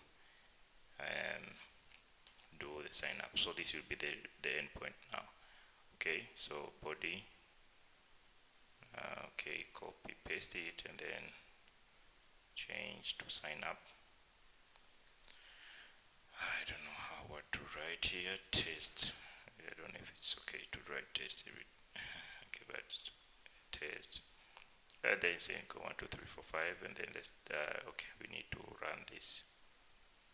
do the sign up. So this will be the endpoint now. Okay, so body, okay, copy paste it and then change to sign up. I don't know what to write here. Test. I don't know if it's okay to write test. Okay, but test. Then saying go 1 2 3 4 5, and then let's okay, we need to run this.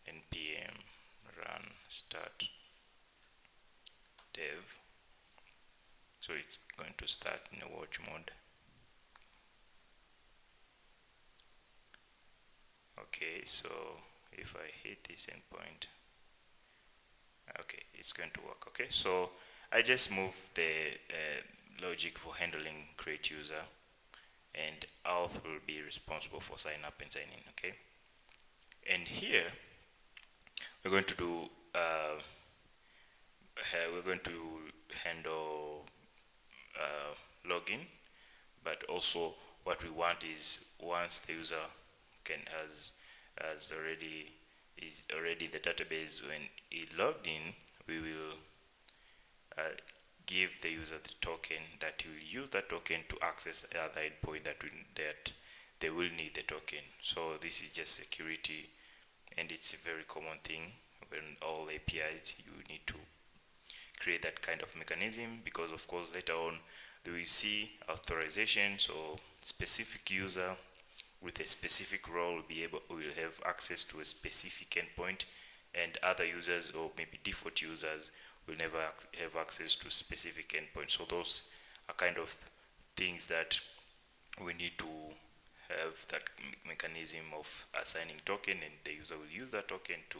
npm run start dev. So it's going to start in a watch mode. Okay, so if I hit this endpoint, okay, it's going to work. Okay, so I just move the logic for handling create user, and auth will be responsible for sign up and sign in. Okay, and here we're going to do we're going to handle login, but also what we want is once the user is already in the database, when he logged in, we will give the user the token that will use that token to access the other endpoint that they will need the token. So this is just security, and it's a very common thing when all APIs you need to create that kind of mechanism, because of course later on we will see authorization. So specific user with a specific role will have access to a specific endpoint, and other users or maybe default users will never have access to specific endpoints. So those are kind of things that we need to have that mechanism of assigning token, and the user will use that token to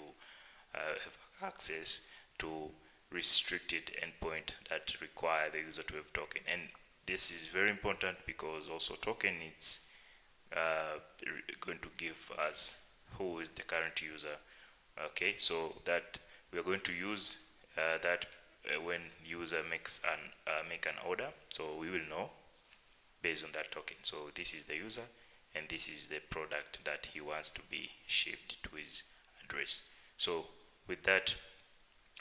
have access to restricted endpoint that require the user to have token. And this is very important because also token is going to give us who is the current user. Okay, so that we are going to use that when user makes make an order, so we will know based on that token. So this is the user, and this is the product that he wants to be shipped to his address. So with that,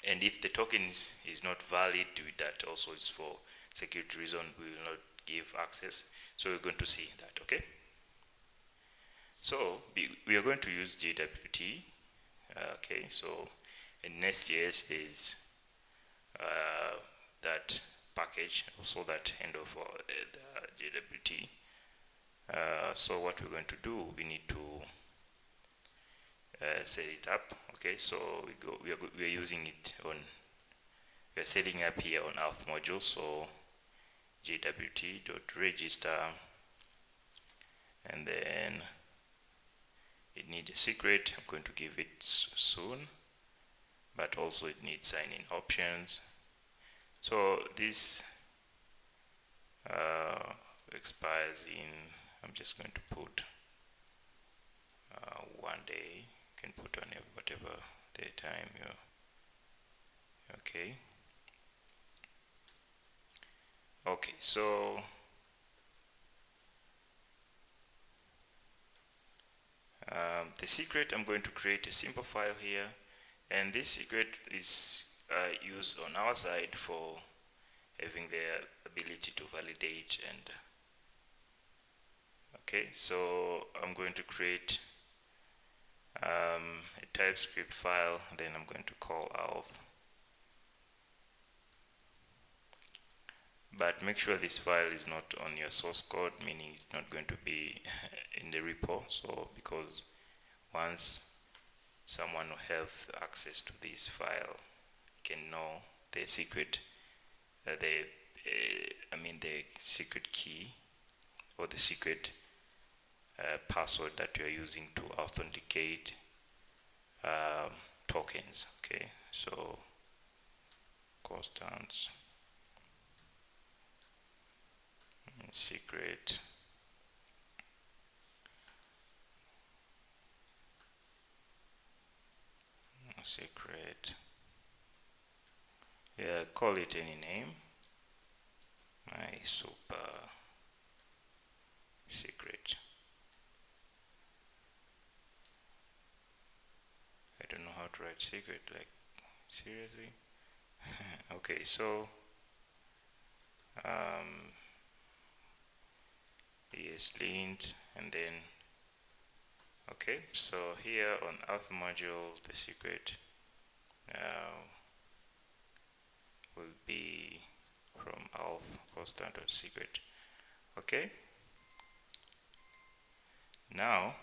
and if the token is not valid, with that also is for security reason, we will not give access. So we're going to see that. Okay, So we are going to use JWT. Okay, so in NestJS there's that package, also that end of the JWT. So what we're going to do, we need to set it up. Okay, so we are using it on, we are setting up here on Auth module. So jwt.register, and then it needs a secret. I'm going to give it soon, but also it needs sign-in options. So this expires in, I'm just going to put 1 day. You can put on whatever the time you, okay. Okay, so the secret, I'm going to create a simple file here, and this secret is used on our side for having the ability to validate. And okay, so I'm going to create a TypeScript file, then I'm going to call auth. But make sure this file is not on your source code, meaning it's not going to be in the repo. So because once someone will have access to this file, you can know the secret, the secret key or the secret password that you are using to authenticate tokens. Okay, so constants secret yeah, call it any name, my super secret. I don't know how to write secret, like seriously. Okay, so ESLint, and then okay, so here on auth module the secret will be from auth constant.secret. Okay, now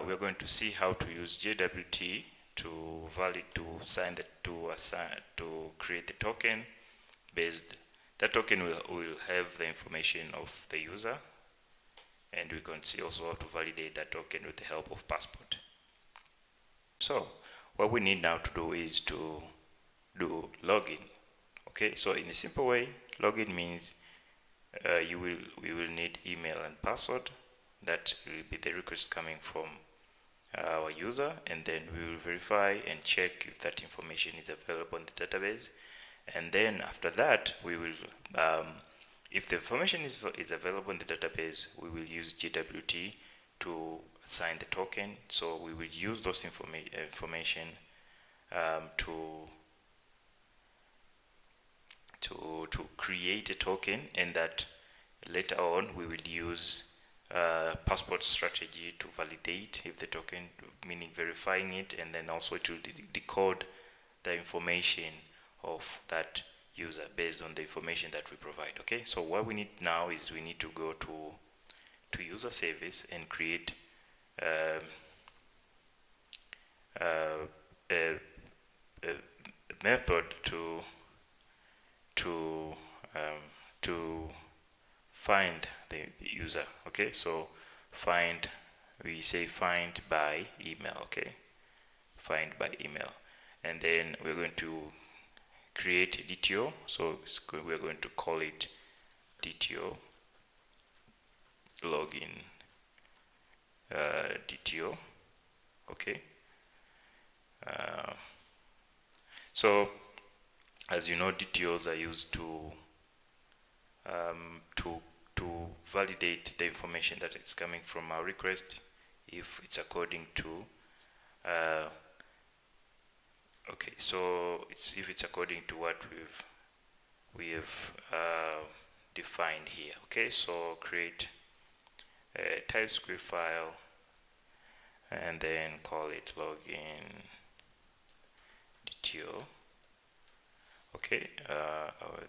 we're going to see how to use JWT to create the token based. That token will have the information of the user, and we can see also how to validate that token with the help of Passport. So what we need now to do is to do login. Okay, so in a simple way, login means we will need email and password. That will be the request coming from our user, and then we will verify and check if that information is available in the database. And then after that, we will if the information is available in the database, we will use JWT to assign the token. So we will use those information to create a token, and that later on we will use Passport strategy to validate if the token, meaning verifying it, and then also to decode the information of that user based on the information that we provide. Okay, so what we need now is we need to go to user service and create a method to find the user. Okay, so we say find by email. Okay, find by email, and then we're going to create a DTO. So we're going to call it DTO login DTO. Okay, so as you know, DTOs are used to validate the information that is coming from our request, if it's according to okay, so if it's according to what we have defined here. Okay, so create a TypeScript file and then call it login DTO. Okay,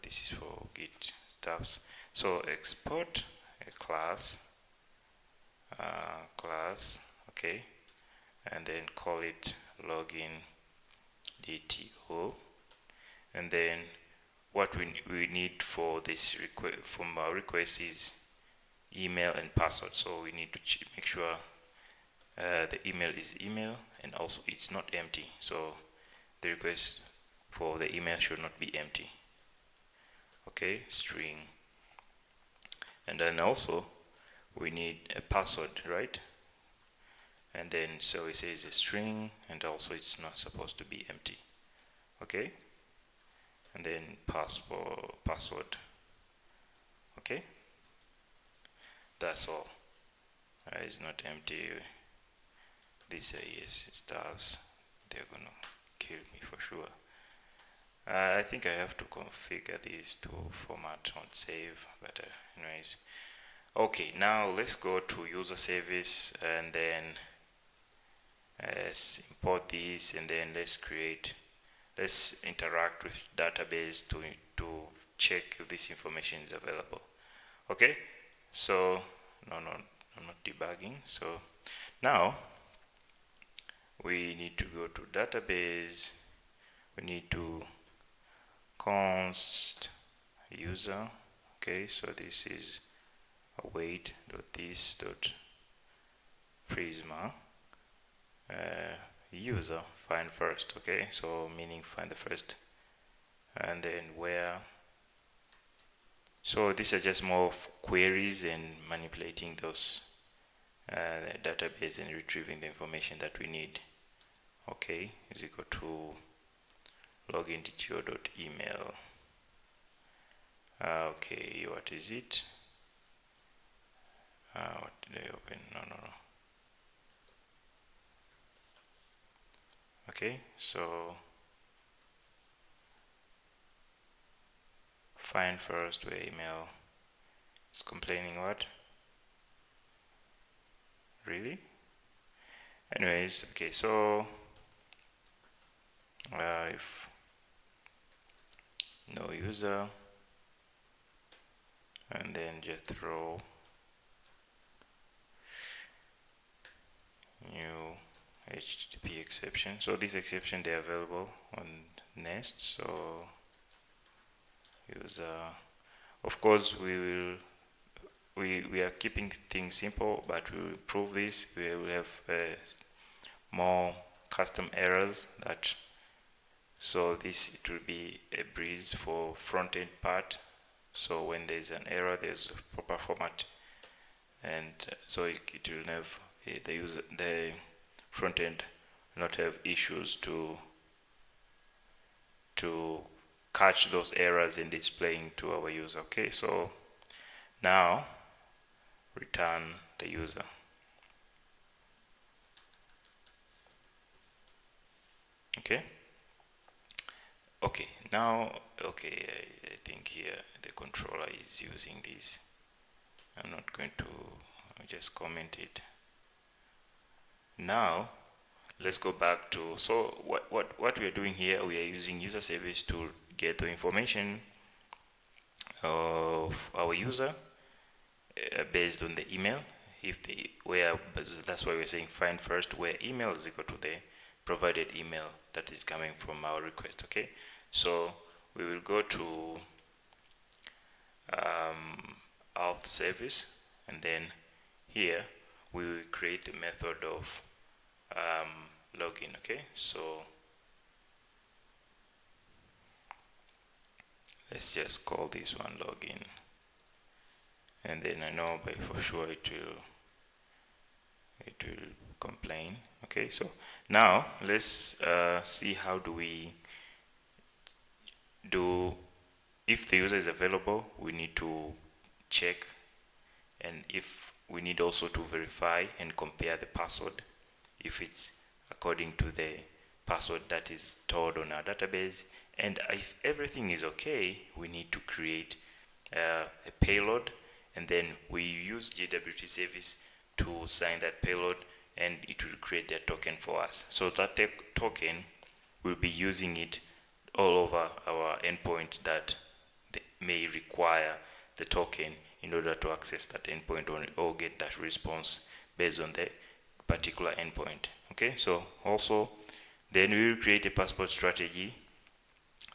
this is for Git stuffs. So export a class, okay, and then call it login DTO. And then what we need for this request from our request is email and password. So we need to make sure the email is email and also it's not empty. So the request for the email should not be empty. Okay, string. And then also we need a password, right? And then so it says a string, and also it's not supposed to be empty. Okay, and then password. Okay, that's all. It's not empty. These yes stars, they're gonna kill me for sure. I think I have to configure these to format on save, but anyways. Okay, now let's go to user service and then import these, and then let's interact with database to check if this information is available. Okay, so no, I'm not debugging. So now we need to go to database. We need to const user. Okay, so this is await.this.prisma user find first. Okay, so meaning find the first, and then where. So these are just more of queries and manipulating those database and retrieving the information that we need. Okay, is equal to login dto.email. Okay, what is it? What did I open? No. Okay, so find first where email is complaining what? Really? Anyways, okay, so if no user, and then just throw new HTTP exception. So this exception, they're available on Nest. So user, of course we are keeping things simple, but we will improve this. We will have more custom errors that, so this it will be a breeze for front-end part. So when there's an error, there's a proper format, and so it will have the front end not have issues to catch those errors and displaying to our user. Okay, so now return the user. Okay, now I think here the controller is using this. I'm not going to just comment it. Now let's go back to, so what we are doing here, we are using user service to get the information of our user based on the email. That's why we're saying find first where email is equal to the provided email that is coming from our request. Okay, so we will go to auth service, and then here we will create a method of login. Okay, so let's just call this one login, and then I know by for sure it will complain. Okay, so now let's see how do we do. If the user is available, we need to check, and if we need also to verify and compare the password if it's according to the password that is stored on our database. And if everything is okay, we need to create a payload, and then we use JWT service to sign that payload, and it will create that token for us. So that token, we'll be using it all over our endpoint that may require the token in order to access that endpoint or get that response based on the particular endpoint. Okay, so also then we will create a passport strategy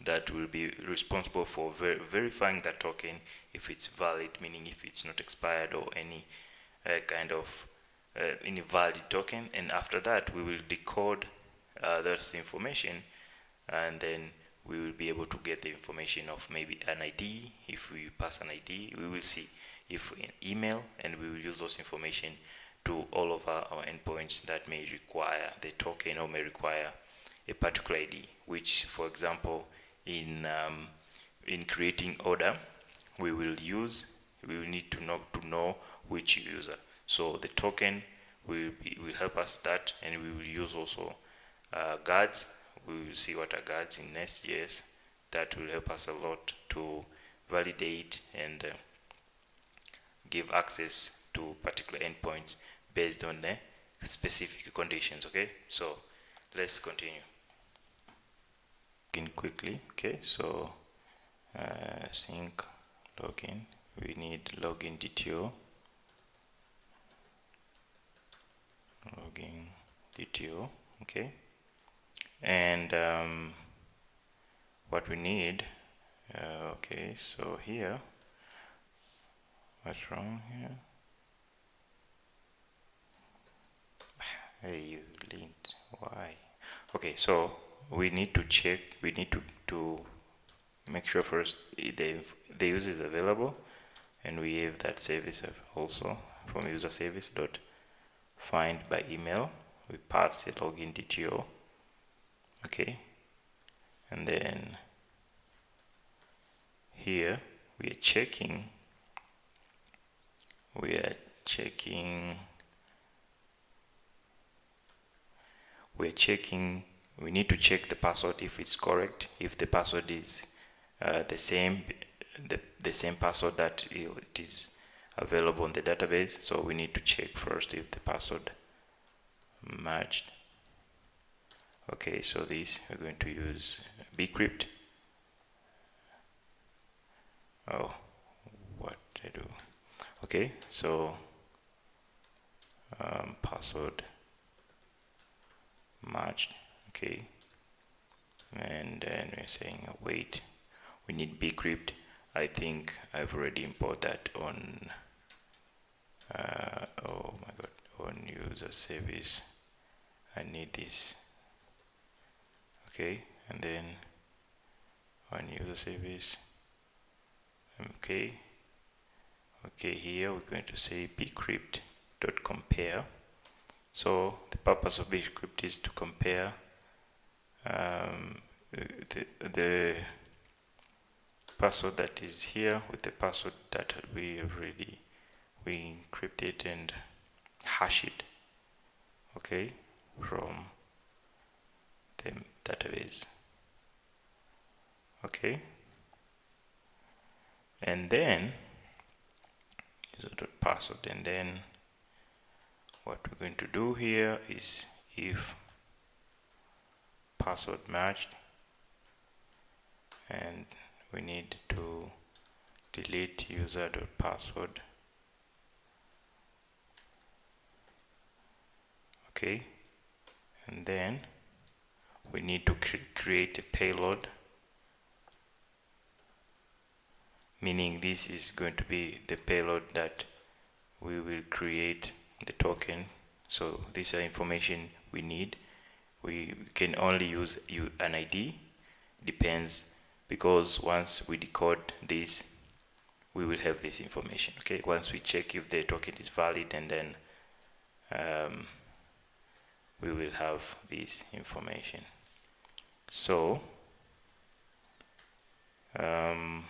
that will be responsible for verifying that token if it's valid, meaning if it's not expired or any kind of invalid token. And after that, we will decode that information, and then we will be able to get the information of maybe an ID. If we pass an ID, we will see if in email, and we will use those information to all of our endpoints that may require the token or may require a particular ID, which, for example, in creating order, we will need to know which user. So the token will help us that, and we will use also guards. We will see what are guards in NestJS. That will help us a lot to validate and give access to particular endpoints based on the specific conditions. Okay, so let's continue. In quickly. Okay, so sync login. We need login DTO. Login DTO. Okay, and what we need. Okay, so here, what's wrong here? Hey, you linked. Why? Okay, so we need to check. We need to make sure first the user is available, and we have that service also from user service dot find by email. We pass the login DTO. Okay, and then here we are checking. We need to check the password if it's correct. If the password is the same password that it is available in the database, so we need to check first if the password matched. Okay, so this we're going to use bcrypt. Oh, what I do? Okay, so password matched. Okay, and then we're saying wait, we need bcrypt. I think I've already imported that on oh my god, on user service. I need this. Okay, and then on user service. Okay, here we're going to say bcrypt.compare. So the purpose of bcrypt is to compare the password that is here with the password that we encrypted and hash it, okay, from the database. Okay, and then user.password, and then what we're going to do here is if password matched, and we need to delete user.password. Okay, and then we need to create a payload, meaning this is going to be the payload that we will create the token. So these are information we need. We can only use an ID, depends, because once we decode this, we will have this information. Okay, once we check if the token is valid, and then we will have this information. So I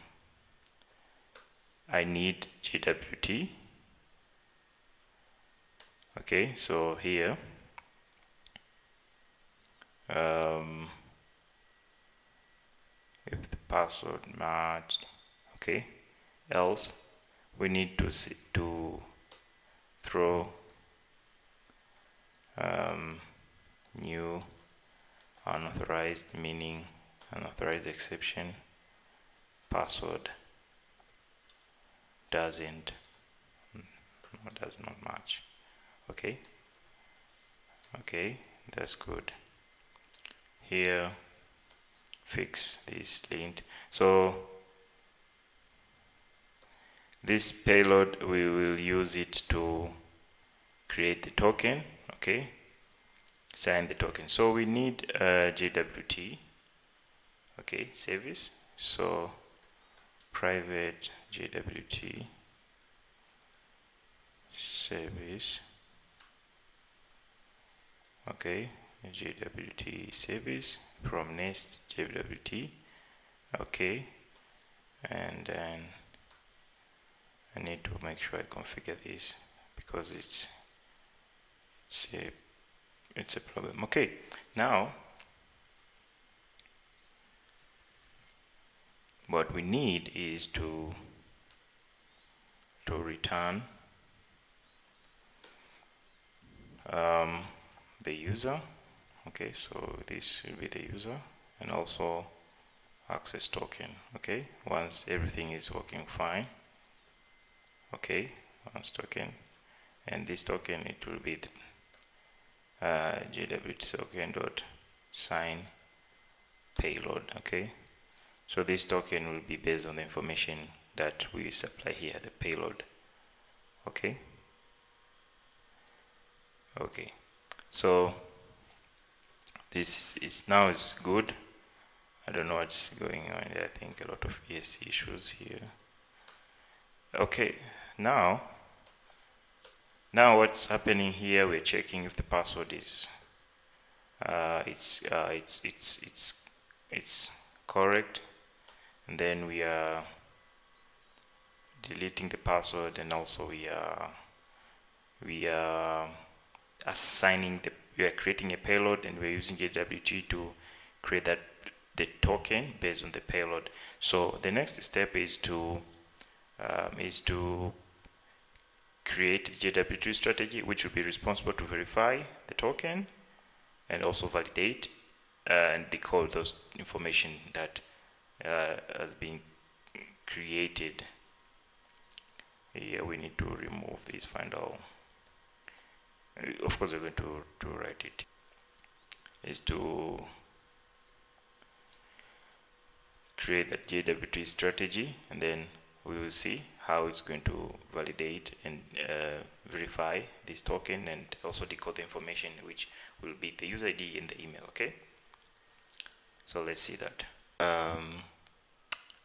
need JWT. Okay, so here if the password matched, okay, else we need to throw new unauthorized, meaning unauthorized exception password does not match. Okay, that's good. Here, fix this lint. So this payload, we will use it to create the token. Okay, sign the token. So we need JWT, okay, service. So private JWT service, okay, JWT service from Nest JWT, okay, and then I need to make sure I configure this because it's a problem. Okay, now what we need is to return the user. Okay, so this will be the user, and also access token. Okay, once everything is working fine, okay, once token, and this token, it will be the JWT token dot sign payload. Okay, so this token will be based on the information that we supply here, the payload. Okay, so this is now is good. I don't know what's going on. I think a lot of ESC issues here. Okay, now what's happening here, we're checking if the password is it's correct, and then we are deleting the password, and also we are assigning we are creating a payload, and we're using JWT to create the token based on the payload. So the next step is to create a JWT strategy, which will be responsible to verify the token and also validate and decode those information that has been created. Here we need to remove this find all. Of course, we're going to write it. Is to create that JWT strategy, and then we will see how it's going to validate and verify this token, and also decode the information, which will be the user ID and the email. Okay, so let's see that.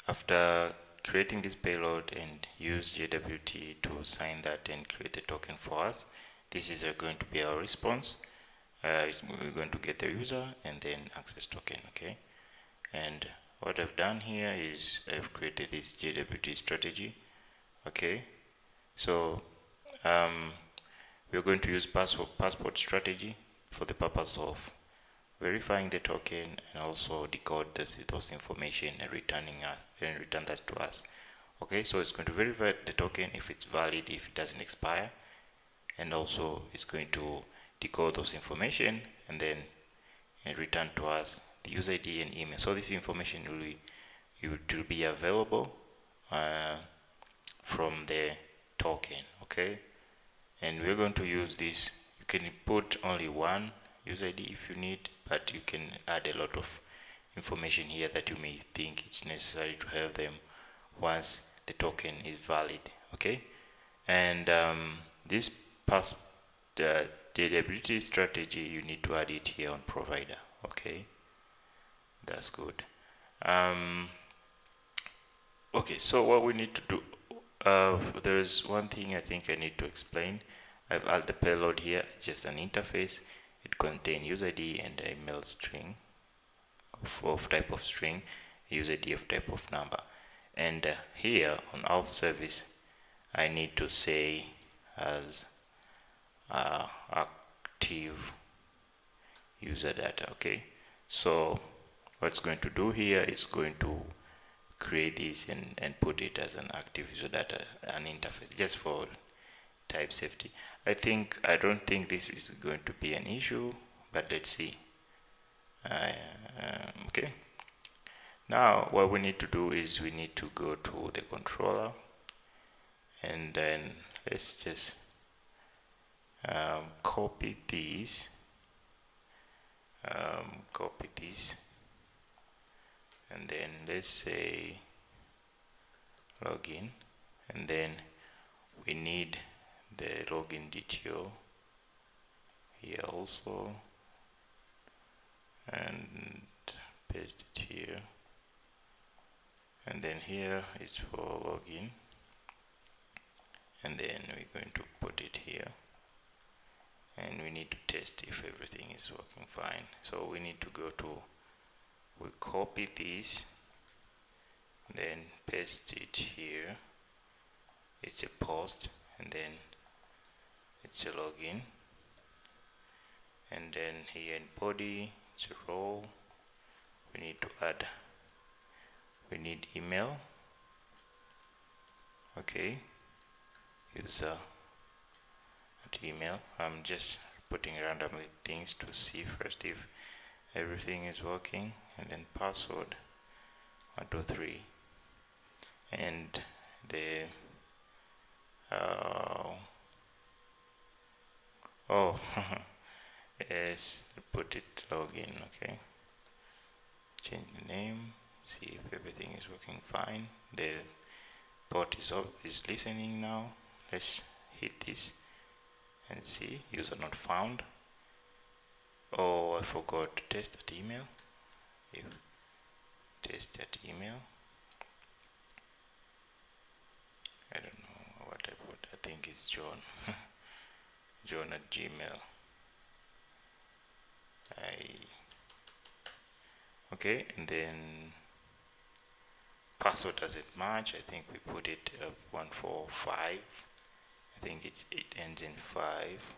After creating this payload and use JWT to sign that and create the token for us, this is going to be our response. We're going to get the user and then access token. Okay, and what I've done here is I've created this JWT strategy. Okay, so we're going to use passport strategy for the purpose of verifying the token and also decode those information and return that to us. Okay, so it's going to verify the token if it's valid, if it doesn't expire, and also it's going to decode those information and then return to us the user ID and email. So this information will be available from the token. Okay, and we're going to use this. You can put only one user ID if you need, but you can add a lot of information here that you may think it's necessary to have them once the token is valid. Okay, and this JWT strategy, you need to add it here on provider. Okay, that's good. Okay, so what we need to do, there is one thing I think I need to explain. I've added the payload here. It's just an interface. It contains user ID and email string of type of string, user ID of type of number, and here on auth service I need to say as active user data. Okay, so what's going to do here is going to create this and put it as an active user data, an interface, just for type safety. I don't think this is going to be an issue, but let's see. Okay. Now what we need to do is we need to go to the controller, and then let's just copy this, and then let's say login, and then we need the login detail here also, and paste it here, and then here is for login, and then we're going to put it here, and we need to test if everything is working fine. So we need to go to, we copy this, then paste it here, it's a post, and then it's a login, and then here in body it's a row. We need to add, we need email, okay, user at email. I'm just putting randomly things to see first if everything is working, and then password 123, and the oh yes, put it login. Okay, change the name, see if everything is working fine. The port is listening now. Let's hit this and see, user not found. Oh, I forgot to test that email. If test that email, I don't know what I put. I think it's John. John at Gmail. Okay, and then password doesn't match. I think we put it 145. I think it ends in 5.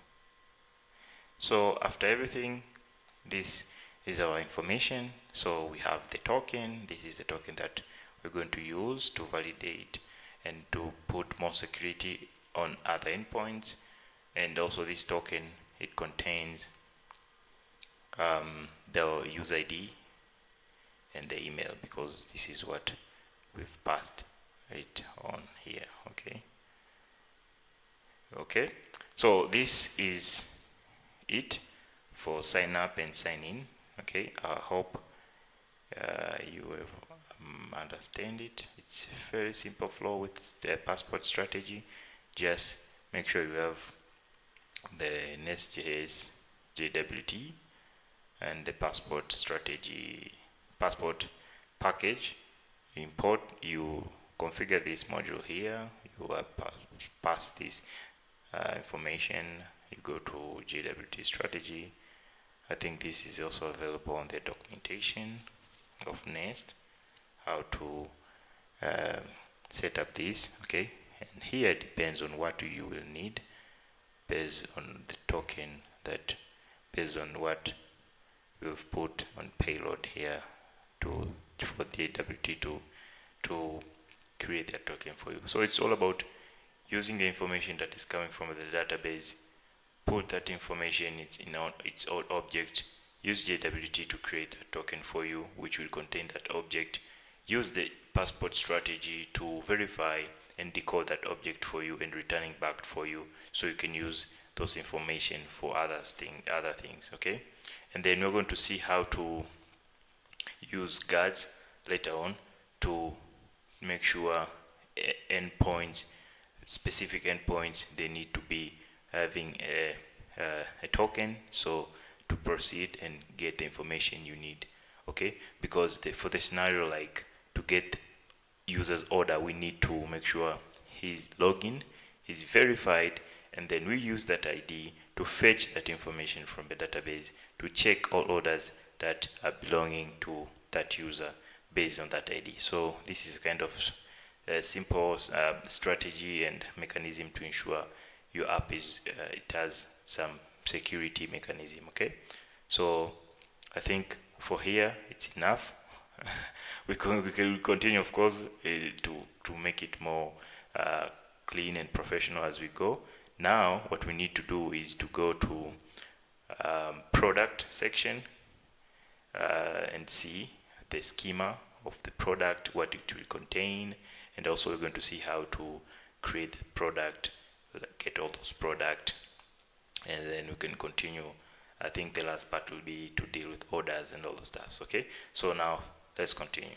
So after everything, this is our information. So we have the token. This is the token that we're going to use to validate and to put more security on other endpoints. And also this token, it contains the user ID and the email, because this is what we've passed it on here. Okay, so this is it for sign up and sign in. Okay, I hope you have understand it. It's a very simple flow with the passport strategy. Just make sure you have the NestJS JWT and the passport strategy, passport package. You import, you configure this module here, you pass this information, you go to JWT strategy. I think this is also available on the documentation of Nest, how to set up this. Okay, and here it depends on what you will need based on the token, that based on what we've put on payload here for the JWT to create a token for you. So it's all about using the information that is coming from the database, put that information in its own object, use JWT to create a token for you which will contain that object, use the passport strategy to verify and decode that object for you and returning back for you, so you can use those information for other things. Okay, and then we're going to see how to use guards later on to make sure endpoints, specific endpoints, they need to be having a token, so to proceed and get the information you need. Okay, because for the scenario, like to get user's order, we need to make sure he's login, he's verified, and then we use that ID to fetch that information from the database to check all orders that are belonging to that user based on that ID. So this is kind of a simple strategy and mechanism to ensure your app is it has some security mechanism. Okay, so I think for here it's enough. we can continue, of course, to make it more clean and professional as we go. Now what we need to do is to go to product section and see the schema of the product, what it will contain, and also we're going to see how to create the product, get all those product, and then we can continue. I think the last part will be to deal with orders and all those stuff. Okay, so now let's continue.